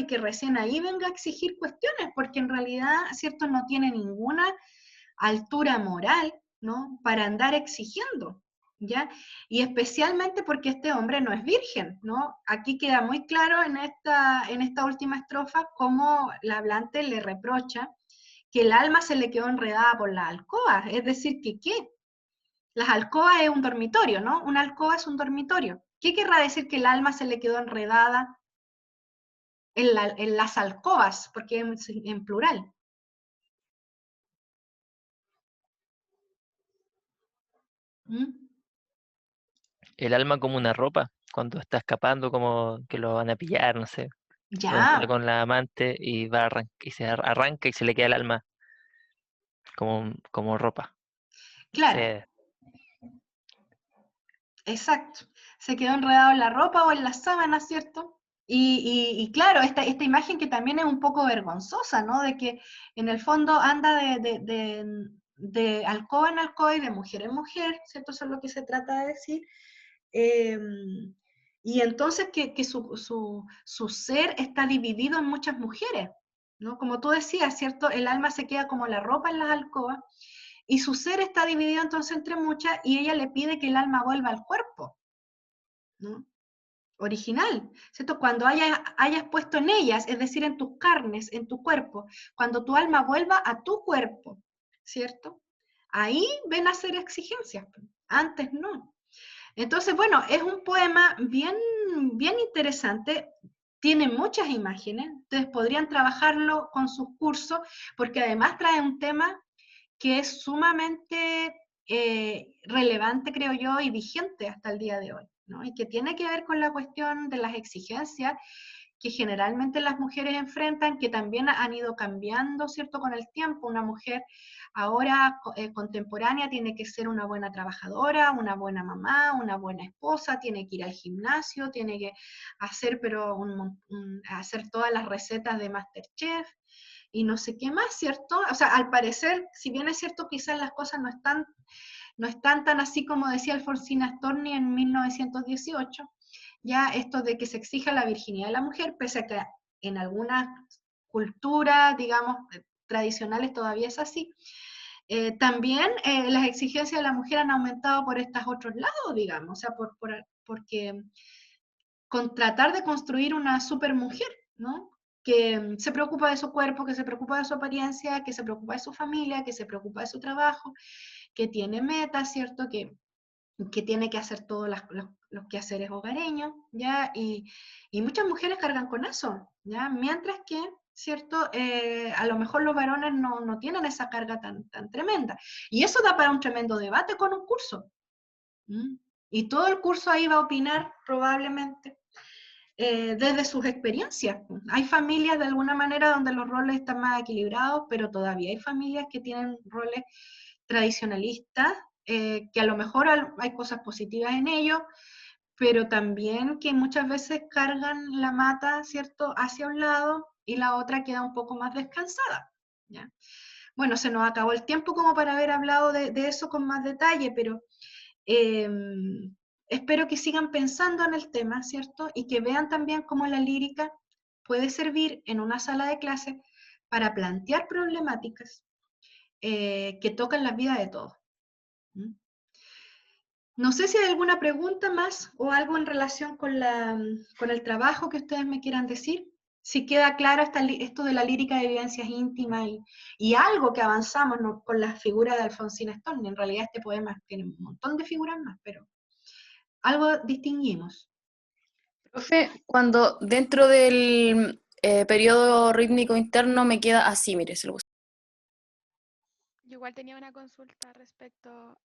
que recién ahí venga a exigir cuestiones, porque en realidad, ¿cierto? No tiene ninguna altura moral, ¿no? Para andar exigiendo, ¿ya? Y especialmente porque este hombre no es virgen, ¿no? Aquí queda muy claro en esta última estrofa cómo la hablante le reprocha que el alma se le quedó enredada por las alcobas, es decir, que ¿qué? Las alcobas es un dormitorio, ¿no? Una alcoba es un dormitorio. ¿Qué querrá decir que el alma se le quedó enredada en las alcobas? Porque es en plural. ¿Mm? El alma como una ropa, cuando está escapando, como que lo van a pillar, no sé. Está Ya, con la amante y y se arranca y se le queda el alma como ropa. claro. Se- Exacto. Se quedó enredado en la ropa o en las sábanas, ¿cierto? Y claro, esta imagen que también es un poco vergonzosa, ¿no? De que en el fondo anda de alcoba en alcoba y de mujer en mujer, ¿cierto? Eso es lo que se trata de decir. Y entonces que su ser está dividido en muchas mujeres, ¿no? Como tú decías, ¿cierto? El alma se queda como la ropa en las alcobas, y su ser está dividido entonces entre muchas, y ella le pide que el alma vuelva al cuerpo, ¿no? Original, ¿cierto? Cuando hayas puesto en ellas, es decir, en tus carnes, en tu cuerpo, cuando tu alma vuelva a tu cuerpo, ¿cierto? Ahí ven a hacer exigencias, antes no. Entonces, bueno, es un poema bien, bien interesante, tiene muchas imágenes, entonces podrían trabajarlo con sus cursos, porque además trae un tema que es sumamente relevante, creo yo, y vigente hasta el día de hoy, ¿no? Y que tiene que ver con la cuestión de las exigencias que generalmente las mujeres enfrentan, que también han ido cambiando, ¿cierto?, con el tiempo. Una mujer ahora contemporánea tiene que ser una buena trabajadora, una buena mamá, una buena esposa, tiene que ir al gimnasio, tiene que hacer, hacer todas las recetas de MasterChef, y no sé qué más, ¿cierto? O sea, al parecer, si bien es cierto, quizás las cosas no están tan así como decía Alfonsina Storni en 1918, ya esto de que se exija la virginidad de la mujer, pese a que en algunas culturas, digamos, tradicionales todavía es así. También las exigencias de la mujer han aumentado por estos otros lados, digamos, o sea, porque con tratar de construir una supermujer, ¿no? Que se preocupa de su cuerpo, que se preocupa de su apariencia, que se preocupa de su familia, que se preocupa de su trabajo, que tiene metas, ¿cierto? Que tiene que hacer todos los quehaceres hogareños, ¿ya? Y muchas mujeres cargan con eso, ¿ya? Mientras que, ¿cierto? A lo mejor los varones no tienen esa carga tan tremenda. Y eso da para un tremendo debate con un curso. ¿Mm? Y todo el curso ahí va a opinar probablemente desde sus experiencias. Hay familias de alguna manera donde los roles están más equilibrados, pero todavía hay familias que tienen roles tradicionalistas, que a lo mejor hay cosas positivas en ellos, pero también que muchas veces cargan la mata, ¿cierto?, hacia un lado y la otra queda un poco más descansada, ¿ya? Bueno, se nos acabó el tiempo como para haber hablado de eso con más detalle, pero espero que sigan pensando en el tema, ¿cierto? Y que vean también cómo la lírica puede servir en una sala de clase para plantear problemáticas que tocan la vida de todos. ¿Mm? No sé si hay alguna pregunta más o algo en relación con el trabajo que ustedes me quieran decir. Si queda claro esto de la lírica de vivencias íntimas y algo que avanzamos, ¿no?, con la figura de Alfonsina Storni. En realidad este poema tiene un montón de figuras más, pero algo distinguimos. Profe, cuando dentro del periodo rítmico interno me queda así, mire, se lo puse. Yo igual tenía una consulta respecto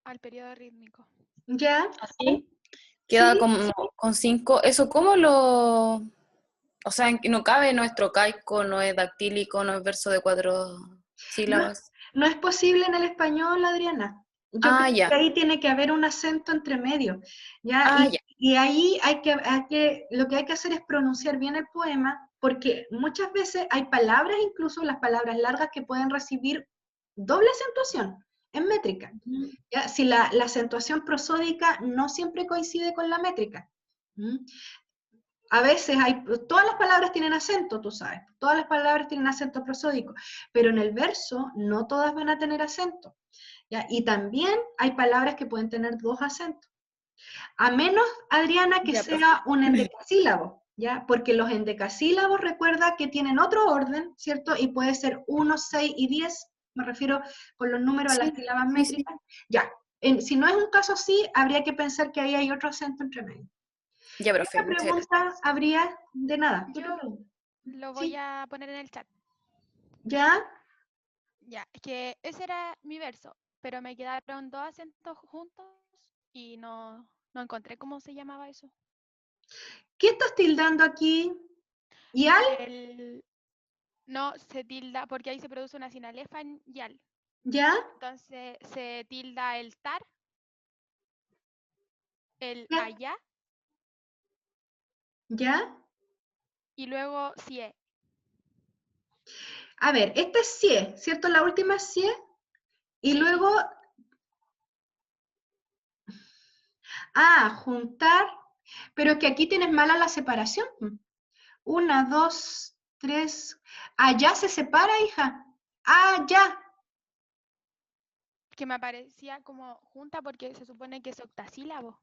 al periodo rítmico. ¿Ya? Así, queda Sí. como con 5. ¿Eso cómo lo...? O sea, no cabe, no es trocaico, no es dactílico, no es verso de 4 sílabas. No es posible en el español, Adriana. Yo Ah, creo ya. que ahí tiene que haber un acento entre medio, ¿ya? Ah, ya. Y ahí lo que hay que hacer es pronunciar bien el poema, porque muchas veces hay palabras, incluso las palabras largas, que pueden recibir doble acentuación en métrica, ¿ya? Si la acentuación prosódica no siempre coincide con la métrica. ¿Mm? A veces todas las palabras tienen acento, tú sabes, todas las palabras tienen acento prosódico, pero en el verso no todas van a tener acento, ¿ya? Y también hay palabras que pueden tener dos acentos, a menos, Adriana, que Ya, profe. sea un endecasílabo, ¿ya? Porque los endecasílabos, recuerda que tienen otro orden, ¿cierto? Y puede ser 1, 6 y 10, me refiero con los números a las Sí, sílabas sí, métricas. Ya, si no es un caso así, habría que pensar que ahí hay otro acento entre medio. Ya, ¿Qué profe, otra muchas gracias. pregunta habría? De nada. ¿Qué otra Yo pregunta? lo voy Sí. a poner en el chat. ¿Ya? Ya, es que ese era mi verso, pero me quedaron dos acentos juntos y no encontré cómo se llamaba eso. ¿Qué estás tildando aquí? ¿Y al? No se tilda, porque ahí se produce una sinalefa en yal. ¿Ya? Entonces se tilda el tar, el ¿Ya? allá ¿Ya? y luego sie. A ver, este es sie, ¿cierto? La última es sie. Y Sí. luego, juntar, pero es que aquí tienes mala la separación. 1, 2, 3. Allá se separa, hija. Allá. Que me aparecía como junta porque se supone que es octasílabo.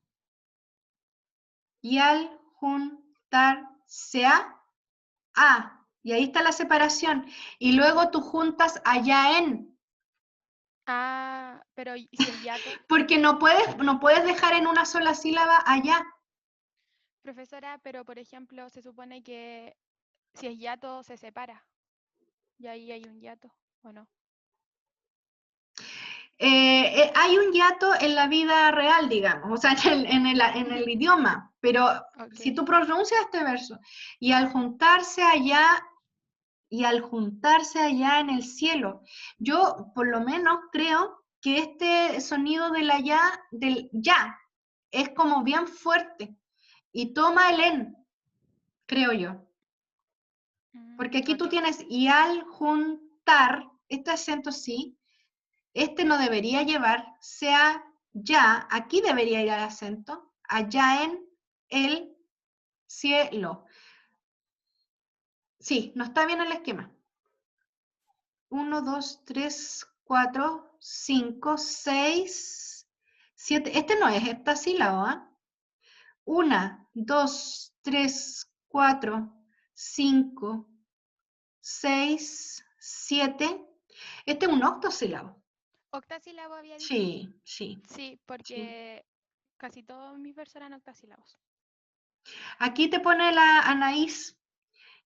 Y al juntarse a. Y ahí está la separación. Y luego tú juntas allá en. Ah, pero ¿y si es hiato? Porque no puedes dejar en una sola sílaba allá. Profesora, pero por ejemplo, se supone que si es hiato se separa. Y ahí hay un hiato, ¿o no? Hay un hiato en la vida real, digamos, o sea, en el idioma, pero si Ok. tú pronuncias este verso, y al juntarse allá en el cielo, yo por lo menos creo que este sonido del ya, es como bien fuerte, y toma el en, creo yo, porque aquí tú Ok. tienes y al juntar, este acento sí, este no debería llevar, sea ya, aquí debería ir al acento, allá en el cielo. Sí, no está bien el esquema. 1, 2, 3, 4, 5, 6, 7. Este no es heptasílabo, ¿ah? 1, 2, 3, 4, 5, 6, 7. Este es un octosílabo. ¿Octasílabo había dicho? Sí, sí. Sí, Sí. porque casi todos mis versos eran octasílabos. Aquí te pone la Anaís,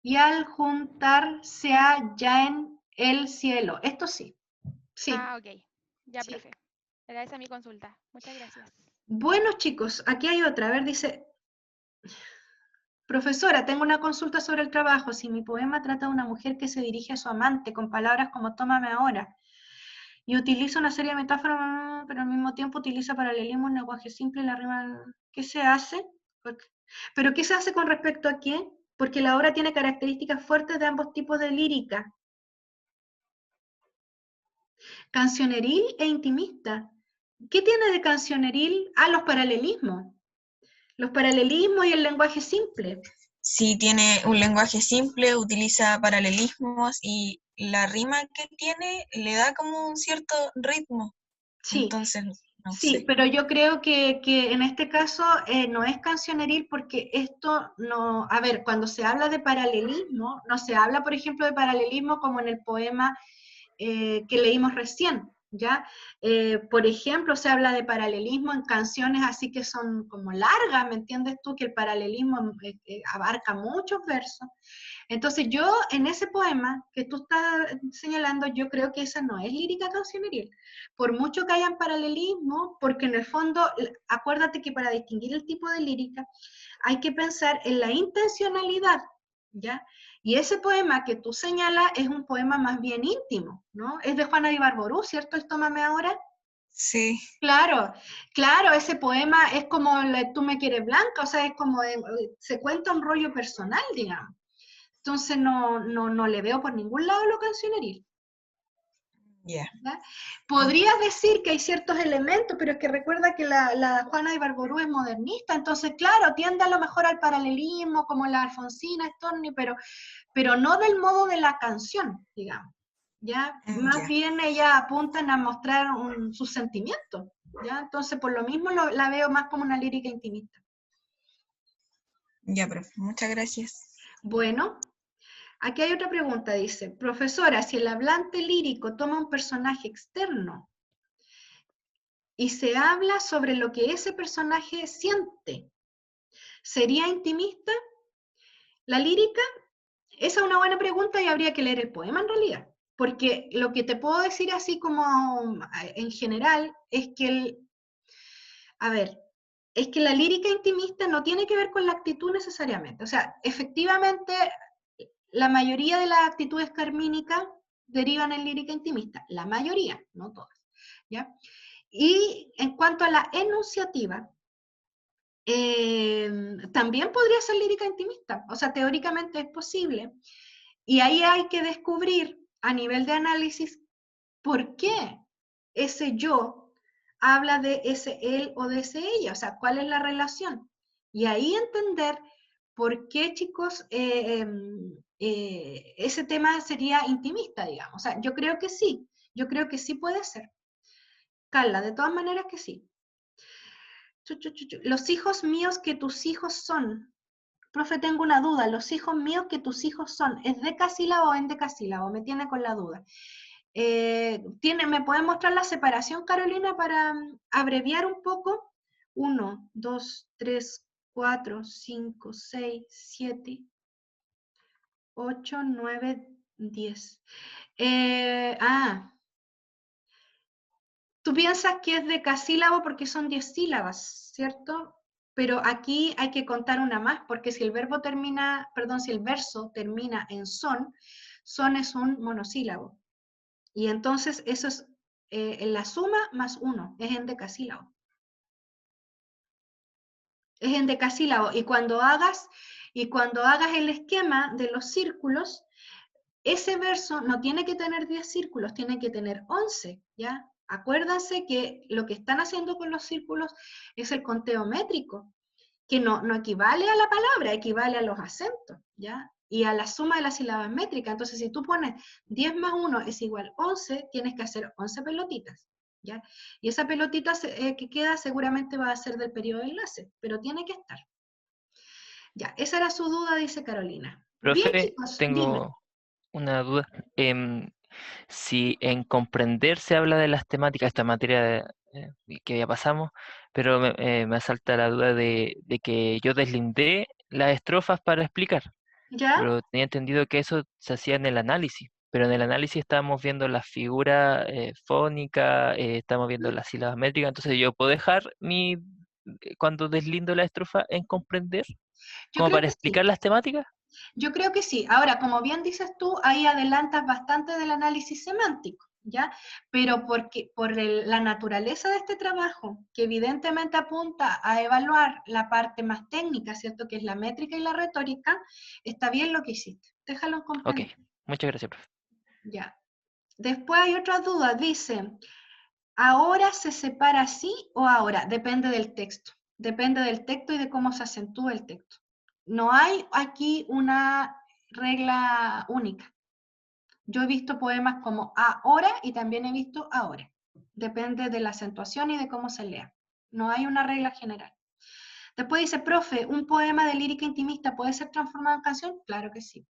y al juntarse allá en el cielo. Esto sí, sí, Ah, ok. Ya, sí. profe. Era esa mi consulta. Muchas gracias. Bueno, chicos, aquí hay otra. A ver, dice, profesora, tengo una consulta sobre el trabajo. Si mi poema trata de una mujer que se dirige a su amante con palabras como tómame ahora, y utiliza una serie de metáforas, pero al mismo tiempo utiliza paralelismo, un lenguaje simple y la rima, ¿qué se hace? ¿Pero qué se hace con respecto a qué? Porque la obra tiene características fuertes de ambos tipos de lírica, cancioneril e intimista. ¿Qué tiene de cancioneril? Los paralelismos. Los paralelismos y el lenguaje simple. Sí, tiene un lenguaje simple, utiliza paralelismos y la rima que tiene le da como un cierto ritmo. Sí, Entonces, no sí, sé. pero yo creo que en este caso no es cancioneril porque esto no... A ver, cuando se habla de paralelismo, no se habla, por ejemplo, de paralelismo como en el poema que leímos recién, ¿ya? Por ejemplo, se habla de paralelismo en canciones así que son como largas, ¿me entiendes tú? Que el paralelismo abarca muchos versos. Entonces yo, en ese poema que tú estás señalando, yo creo que esa no es lírica cancioneril. Por mucho que hayan paralelismo, porque en el fondo, acuérdate que para distinguir el tipo de lírica, hay que pensar en la intencionalidad, ¿ya? Y ese poema que tú señalas es un poema más bien íntimo, ¿no? Es de Juana de Ibarború, ¿cierto? El Tómame ahora. Sí, Claro, claro, ese poema es como Tú me quieres blanca, o sea, es como, se cuenta un rollo personal, digamos. Entonces no le veo por ningún lado lo cancioneril. ya. ¿Ya? Podrías decir que hay ciertos elementos, pero es que recuerda que la Juana de Ibarború es modernista, entonces claro, tiende a lo mejor al paralelismo, como la Alfonsina Storni, pero no del modo de la canción, digamos. ¿Ya? Más Ya, bien ellas apuntan a mostrar sus sentimientos, ¿ya? Entonces por lo mismo la veo más como una lírica intimista. ya, profe. Muchas gracias. Bueno, aquí hay otra pregunta, dice, profesora, si el hablante lírico toma un personaje externo y se habla sobre lo que ese personaje siente, ¿sería intimista? ¿La lírica? Esa es una buena pregunta y habría que leer el poema en realidad, porque lo que te puedo decir así como en general es que es que la lírica intimista no tiene que ver con la actitud necesariamente. O sea, efectivamente, la mayoría de las actitudes carmínicas derivan en lírica intimista. La mayoría, no todas. ¿Ya? Y en cuanto a la enunciativa, también podría ser lírica intimista, o sea, teóricamente es posible. Y ahí hay que descubrir a nivel de análisis por qué ese yo habla de ese él o de ese ella, o sea, cuál es la relación. Y ahí entender por qué, chicos, ese tema sería intimista, digamos. O sea, yo creo que sí puede ser. Carla, de todas maneras que sí. Los hijos míos que tus hijos son. Profe, tengo una duda. Los hijos míos que tus hijos son. ¿Es decasílabo o endecasílabo? Me tiene con la duda. ¿Me puede mostrar la separación, Carolina, para abreviar un poco? 1, 2, 3, 4, 5, 6, 7, 8, 9, 10. Tú piensas que es decasílabo porque son 10 sílabas, ¿cierto? Pero aquí hay que contar una más, porque si el verso termina en son es un monosílabo. Y entonces eso es en la suma más 1, es en decasílabo. Es en decasílabo. Y cuando hagas el esquema de los círculos, ese verso no tiene que tener 10 círculos, tiene que tener 11, ¿ya? Acuérdense que lo que están haciendo con los círculos es el conteo métrico, que no equivale a la palabra, equivale a los acentos, ¿ya? Y a la suma de las sílabas métricas. Entonces, si tú pones 10 más 1 es igual a 11, tienes que hacer 11 pelotitas, ¿ya? Y esa pelotita que queda seguramente va a ser del periodo de enlace, pero tiene que estar. Ya, esa era su duda, dice Carolina. Bien, Profe, chicos, dime. tengo una duda. Si en comprender se habla de las temáticas, esta materia que ya pasamos, pero me asalta la duda de que yo deslindé las estrofas para explicar, ¿Ya? pero tenía entendido que eso se hacía en el análisis, pero en el análisis estábamos viendo la figura fónica, estamos viendo las sílabas métricas, entonces yo puedo dejar cuando deslindo la estrofa en comprender, Yo como creo para que explicar sí. las temáticas. Yo creo que sí. Ahora, como bien dices tú, ahí adelantas bastante del análisis semántico, ¿ya? Pero la naturaleza de este trabajo, que evidentemente apunta a evaluar la parte más técnica, ¿cierto? Que es la métrica y la retórica, está bien lo que hiciste. Déjalo en Ok, comprender. muchas gracias, profe. Ya. Después hay otra duda. Dice, ¿ahora se separa así o ahora? Depende del texto. Depende del texto y de cómo se acentúa el texto. No hay aquí una regla única. Yo he visto poemas como ahora y también he visto ahora. Depende de la acentuación y de cómo se lea. No hay una regla general. Después dice, profe, ¿un poema de lírica intimista puede ser transformado en canción? Claro que sí.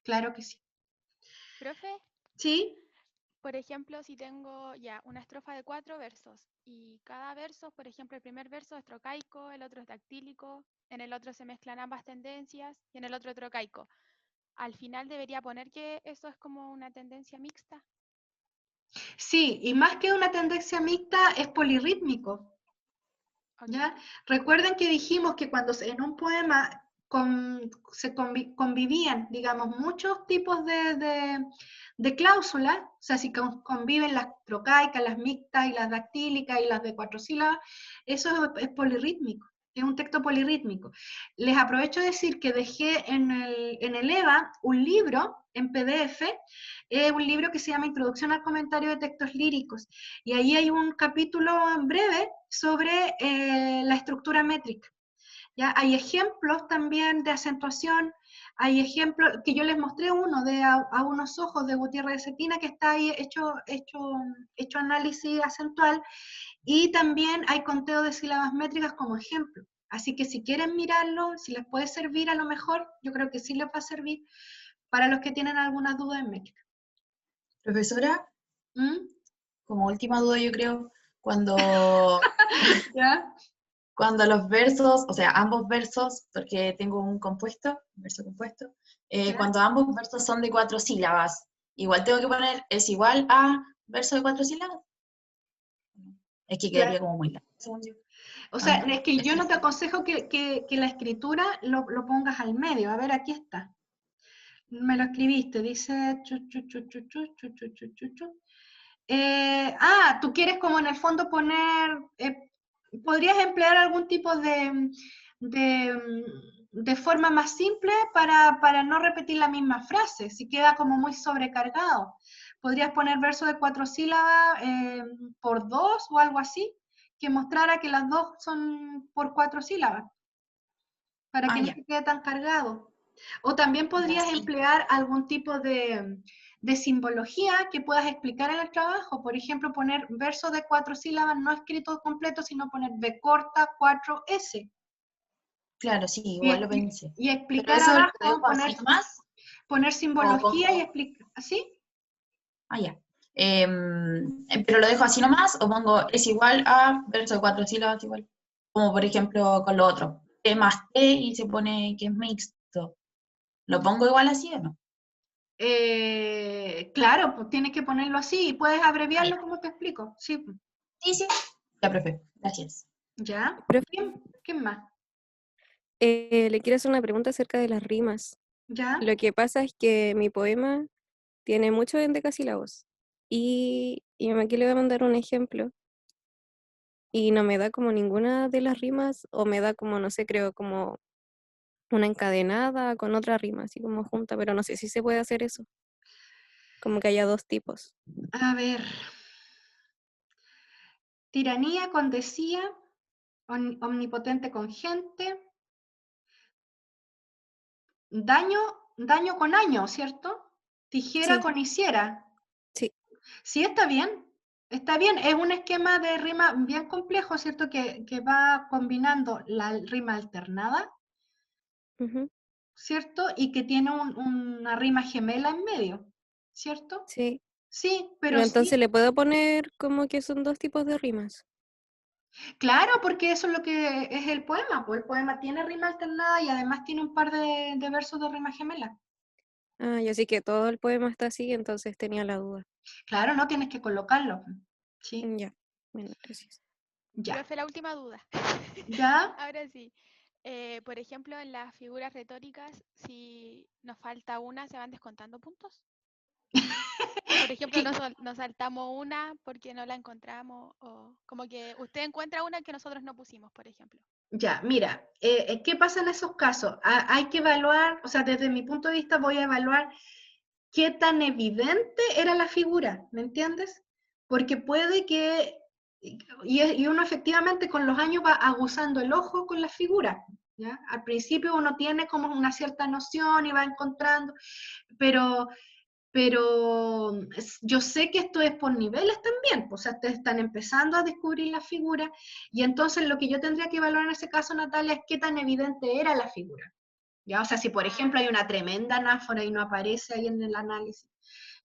Claro que sí. Profe, ¿Sí? por ejemplo, si tengo ya una estrofa de 4 versos y cada verso, por ejemplo, el primer verso es trocaico, el otro es dactílico, en el otro se mezclan ambas tendencias y en el otro trocaico. Al final debería poner que eso es como una tendencia mixta. Sí, y más que una tendencia mixta es polirrítmico. Ok. ¿Ya? Recuerden que dijimos que cuando en un poema convivían, digamos, muchos tipos de cláusulas, o sea, si conviven las trocaicas, las mixtas y las dactílicas y las de 4 sílabas, eso es polirrítmico, es un texto polirrítmico. Les aprovecho de decir que dejé en el EVA un libro en PDF, un libro que se llama Introducción al Comentario de Textos Líricos, y ahí hay un capítulo breve sobre la estructura métrica. ¿Ya? Hay ejemplos también de acentuación, hay ejemplos, que yo les mostré uno de a unos ojos de Gutiérrez de Cetina, que está ahí hecho análisis acentual, y también hay conteo de sílabas métricas como ejemplo. Así que si quieren mirarlo, si les puede servir a lo mejor, yo creo que sí les va a servir para los que tienen alguna duda en métrica. Profesora, ¿Mm? como última duda yo creo, cuando, ¿Ya? cuando los versos, o sea, ambos versos, porque tengo un verso compuesto, ¿Ya? cuando ambos versos son de 4 sílabas, igual tengo que poner, ¿es igual a verso de 4 sílabas? Es que quedaría como muy largo, según yo. O sea, No, es que yo no te aconsejo que la escritura lo pongas al medio. A ver, aquí está. Me lo escribiste, dice... tú quieres como en el fondo poner podrías emplear algún tipo de forma más simple para no repetir la misma frase, si queda como muy sobrecargado. Podrías poner verso de 4 sílabas por 2 o algo así, que mostrara que las dos son por 4 sílabas, para que no ya. te quede tan cargado. O también podrías sí. emplear algún tipo de simbología que puedas explicar en el trabajo. Por ejemplo, poner verso de 4 sílabas no escrito completo, sino poner B corta 4S. Claro, sí, igual lo pensé. Y Pero explicar eso lo abajo, dejo así nomás. poner simbología y pongo- explicar. ¿Así? Ya. Pero lo dejo así nomás o pongo es igual a verso de 4 sílabas igual. Como por ejemplo con lo otro. T más T y se pone que es mixto. ¿Lo pongo igual así o no? Claro, pues tienes que ponerlo así y puedes abreviarlo Ya. como te explico. Sí. Sí, sí. Ya, profe. Gracias. ¿Ya? Profe, ¿Quién más? le quiero hacer una pregunta acerca de las rimas. ¿Ya? Lo que pasa es que mi poema tiene muchos endecasílabos. Y aquí le voy a mandar un ejemplo. Y no me da como ninguna de las rimas, o me da como, no sé, creo como una encadenada con otra rima, así como junta, pero no sé si se puede hacer eso. Como que haya dos tipos. A ver. Tiranía con decía, omnipotente con gente, daño con año, ¿cierto? Tijera Sí, con hiciera. sí. Sí, está bien. Está bien, es un esquema de rima bien complejo, ¿cierto? Que va combinando la rima alternada, Ujú, ¿cierto? Y que tiene una rima gemela en medio, ¿cierto? sí. Sí, Pero pero entonces sí, le puedo poner como que son dos tipos de rimas. claro, porque eso es lo que es el poema, pues el poema tiene rima alternada y además tiene un par de versos de rima gemela. Ah, y así que todo el poema está así, entonces tenía la duda. Claro, no tienes que colocarlo. Sí, Ya, bueno, gracias. ya. Profe, la última duda. ¿Ya? Ahora sí. Por ejemplo, en las figuras retóricas, si nos falta una, ¿se van descontando puntos? Por ejemplo, nos saltamos una porque no la encontramos, o como que usted encuentra una que nosotros no pusimos, por ejemplo. Ya, mira, ¿qué pasa en esos casos? Hay que evaluar, o sea, desde mi punto de vista voy a evaluar qué tan evidente era la figura, ¿me entiendes? Porque puede que, y uno efectivamente con los años va aguzando el ojo con la figura, ¿ya? Al principio uno tiene como una cierta noción y va encontrando, pero yo sé que esto es por niveles también, pues, o sea, ustedes están empezando a descubrir la figura, y entonces lo que yo tendría que evaluar en ese caso, Natalia, es qué tan evidente era la figura. ¿Ya? O sea, si por ejemplo hay una tremenda anáfora y no aparece ahí en el análisis,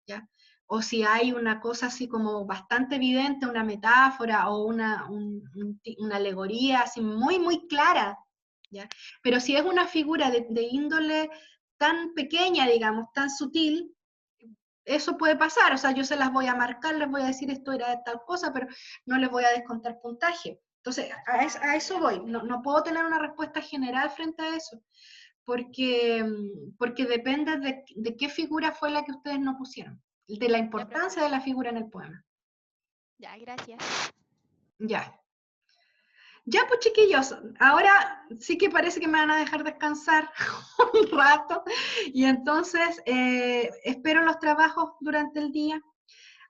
¿ya? O si hay una cosa así como bastante evidente, una metáfora o una alegoría así muy, muy clara, ¿ya? Pero si es una figura de índole tan pequeña, digamos, tan sutil, eso puede pasar, o sea, yo se las voy a marcar, les voy a decir esto era de tal cosa, pero no les voy a descontar puntaje. Entonces, a eso voy, no puedo tener una respuesta general frente a eso, porque depende de qué figura fue la que ustedes no pusieron, de la Ya, profe. importancia de la figura en el poema. Ya, gracias. Ya. Ya, pues chiquillos, ahora sí que parece que me van a dejar descansar un rato y entonces espero los trabajos durante el día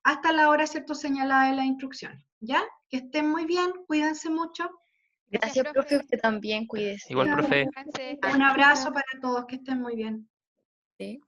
hasta la hora, ¿cierto?, señalada en la instrucción. ¿Ya? Que estén muy bien, cuídense mucho. Gracias, profe. Usted también, cuídese. Igual, profe. Descanse. Un abrazo para todos, que estén muy bien. Sí.